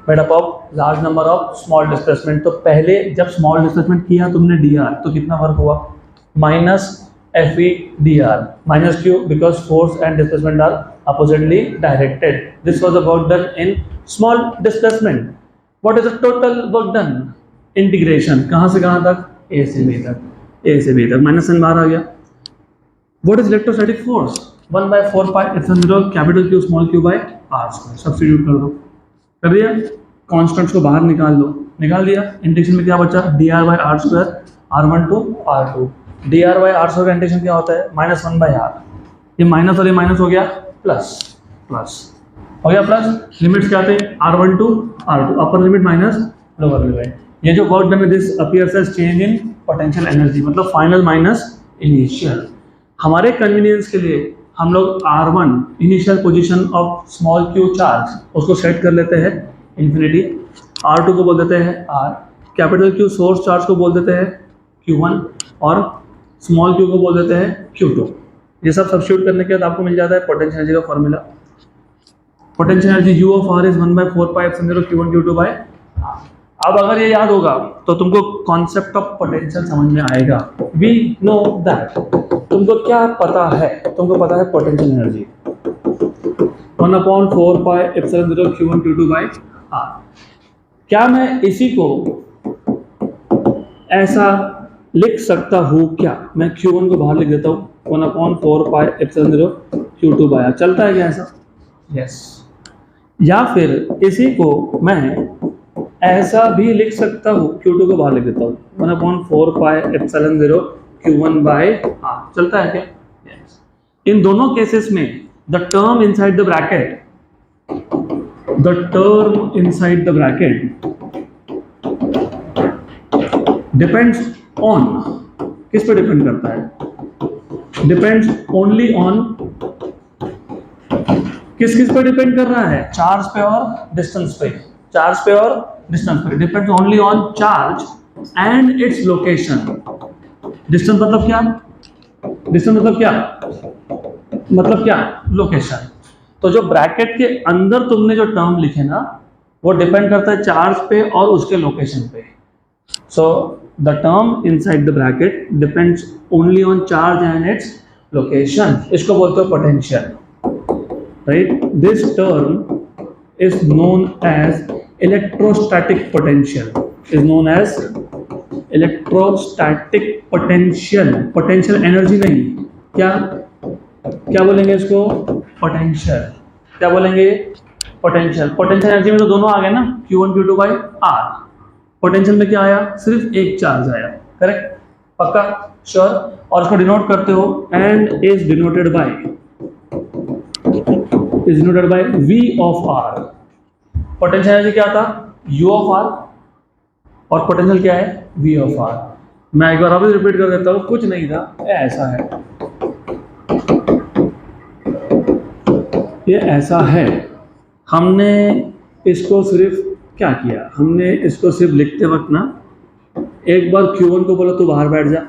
Made up of large number of small displacement. तो पहले जब स्मॉल डिस्प्लेसमेंट किया तुमने dr, तो कितना वर्क हुआ? Minus FE dr minus q, because force and displacement are oppositely directed. This was the work done in small displacement. What is the total work done? Integration कहाँ से कहाँ तक? ए से बी तक, ए से बी तक, माइनस साइन बाहर आ गया। What is electrostatic force? 1 by 4 pi epsilon 0 capital Q small q by r square. Substitute कर दो, कर दिया। कॉन्स्टेंट्स को बाहर निकाल दो, निकाल दिया। इंटीग्रेशन में क्या बचा? dr by r square r1 to r2। dr by r square का इंटीग्रेशन क्या होता है? -1 by r। ये माइनस और ये माइनस हो गया प्लस, प्लस हो गया प्लस। लिमिट्स क्या थे? r1 to r2, upper limit minus lower limit. ये जो work done with this appears as change in potential energy, मतलब फाइनल माइनस इनिशियल। हमारे कन्वीनियंस के लिए हम लोग R1 initial position of small q charge उसको सेट कर लेते हैं इन्फिनिटी। R2 को बोल देते हैं R, capital Q source charge को बोल देते हैं Q1 और स्मॉल क्यू को बोल देते हैं Q2। ये सब सब्स्टिट्यूट करने के बाद आपको मिल जाता है पोटेंशियल एनर्जी का formula. Potential energy U of R is 1 by 4 pi epsilon 0 Q1 Q2 by R। अब अगर ये याद होगा तो तुमको कॉन्सेप्ट ऑफ पोटेंशियल समझ में आएगा। We know that. तुमको क्या पता है? तुमको पता है potential energy 1 upon 4 pi epsilon 0 Q1 Q2 by R। क्या मैं इसी को ऐसा लिख सकता हूँ क्या? मैं Q1 को बाहर लिख देता हूँ 1 upon 4 pi epsilon 0 Q2 by R। चलता है क्या ऐसा? यस। या फिर इसी को मैं ऐसा भी लिख सकता हूँ, Q2 को बाहर लिख देता हूँ 1 upon 4 pi epsilon 0 Q1 by R। चलता है क्या? yes। इन दोनों केसेस में the term inside the bracket, the term inside the bracket depends on, किस पे डिपेंड करता है? डिपेंड्स ओनली ऑन, किस किस पे डिपेंड कर रहा है? चार्ज पे और डिस्टेंस पे, चार्ज पे और डिस्टेंस पे, depends only on charge and its location. Distance मतलब क्या? डिस्टेंस मतलब क्या? लोकेशन। तो जो ब्रैकेट के अंदर तुमने जो टर्म लिखे ना, वो डिपेंड करता है चार्ज पे और उसके लोकेशन पे। So the term inside the bracket depends only on charge and its location. इसको बोलते हो potential, right? This term is known as electrostatic potential, is known as electrostatic potential। potential energy नहीं, क्या क्या बोलेंगे इसको? potential। क्या बोलेंगे? potential। potential energy में तो दोनों आ गए ना, Q1 Q2 by R। potential में क्या आया? सिर्फ एक चार्ज आया। करेक्ट? पक्का? श्योर? और इसको डिनोट करते हो and is denoted by V of R। Potential energy क्या था? U of R, और पोटेंशियल क्या है? V of R। मैं एक बार अभी रिपीट कर देता हूँ, कुछ नहीं था, ऐसा है, ये ऐसा है। हमने इसको सिर्फ क्या किया? हमने इसको सिर्फ लिखते वक्त ना, एक बार Q1 को बोला तू बाहर बैठ जा,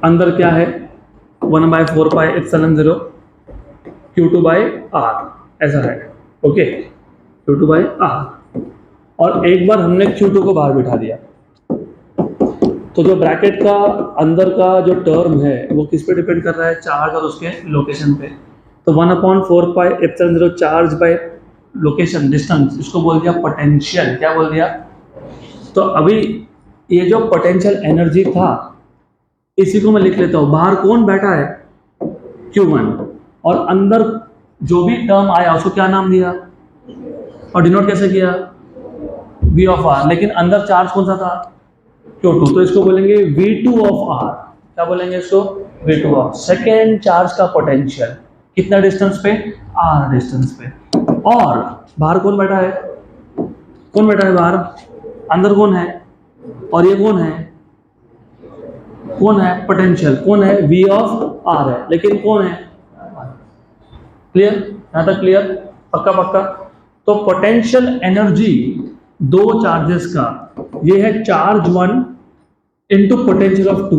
अंदर क्या है? 1/4 pi epsilon 0 Q2 by R, ऐसा है। Okay, Q2 by R। और एक बार हमने Q2 को बाहर बिठा दिया, तो जो ब्रैकेट का अंदर का जो टर्म है वो किस पे डिपेंड कर रहा है? चार्ज और उसके लोकेशन पे। तो 1/4 pi epsilon 0 charge by location, distance, इसको बोल दिया पोटेंशियल। क्या बोल दिया? तो अभी ये जो पोटेंशियल एनर्जी था, इसी को मैं लिख लेता हूँ। बाहर कौन बैठा है? Q1। और अंदर जो भी टर्म आया उसको क्या नाम दिया और डिनोट कैसे किया? V of R। लेकिन अंदर चार्ज कौन सा था? Q2। तो इसको बोलेंगे V2 of R। क्या बोलेंगे इसको? V2 of सेकेंड चार्ज का पोटेंशियल। कितना डिस्टेंस पे? R डिस्टेंस पे। और बाहर कौन बैठा है? कौन बैठा है बाहर? अंदर कौन है? और ये कौन है? कौन है? पोटेंशियल। कौन है? V of R है, लेकिन कौन है? क्लियर? यहां तक क्लियर? पक्का पक्का? तो पोटेंशियल एनर्जी दो चार्जेस का, ये है charge 1 into potential of 2।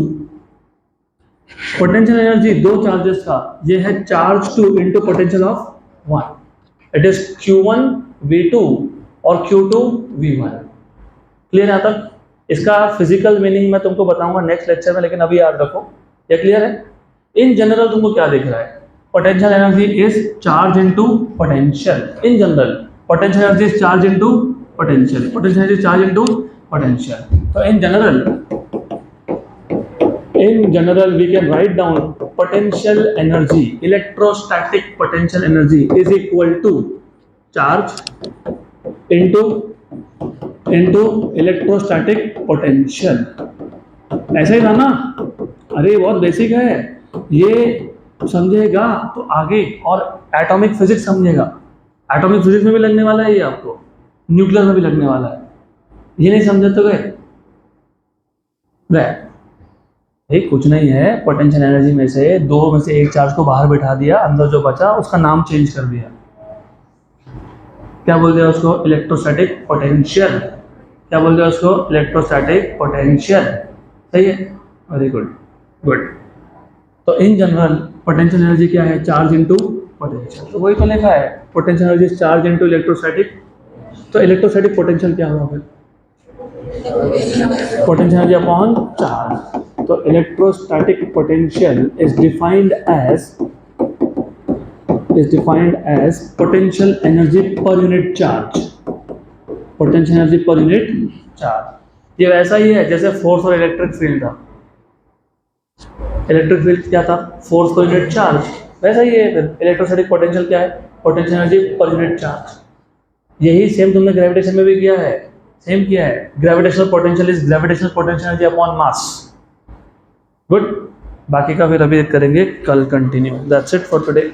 Potential energy दो चार्जेस का, ये है charge 2 into potential of 1। It is Q1 V2 और Q2 V1। क्लियर यहां तक? इसका फिजिकल मीनिंग मैं तुमको बताऊंगा नेक्स्ट लेक्चर में, लेकिन अभी याद रखो। ये क्लियर है? इन जनरल तुमको क्या दिख रहा है? potential energy is charge into potential। in general potential energy is charge into potential, potential energy is charge into potential। so in general we can write down potential energy, electrostatic potential energy is equal to charge into electrostatic potential। ऐसा ही था ना? अरे बहुत basic है ये, समझेगा तो आगे और एटॉमिक फिजिक्स समझेगा। एटॉमिक फिजिक्स में भी लगने वाला है ये आपको, न्यूक्लियर में भी लगने वाला है। ये नहीं समझे तो गए कुछ नहीं है। पोटेंशियल एनर्जी में से दो में से एक चार्ज को बाहर बिठा दिया, अंदर जो बचा उसका नाम चेंज कर दिया। क्या बोल दिया उसको? Electrostatic potential. क्या बोल दिया उसको? Electrostatic potential. सही है? Very good good. तो इन जनरल पोटेंशियल एनर्जी क्या है? Charge into potential. तो वही तो लिखा है, potential energy charge into electrostatic. तो इलेक्ट्रोस्टैटिक पोटेंशियल क्या हुआ फिर? Potential energy upon charge. तो electrostatic potential is defined as potential energy per unit charge. Potential energy per unit charge. ये वैसा ही है जैसे फोर्स और इलेक्ट्रिक फील्ड था। इलेक्ट्रिक फील्ड क्या था? फोर्स पर यूनिट चार्ज। वैसा ही है फिर इलेक्ट्रोस्टैटिक पोटेंशियल क्या है? Potential energy per unit charge. यही सेम तुमने ग्रेविटेशन में भी किया है, सेम किया है। Gravitational potential is gravitational potential energy upon mass. Good. बाकी का फिर अभी करेंगे कल continue. That's it for today.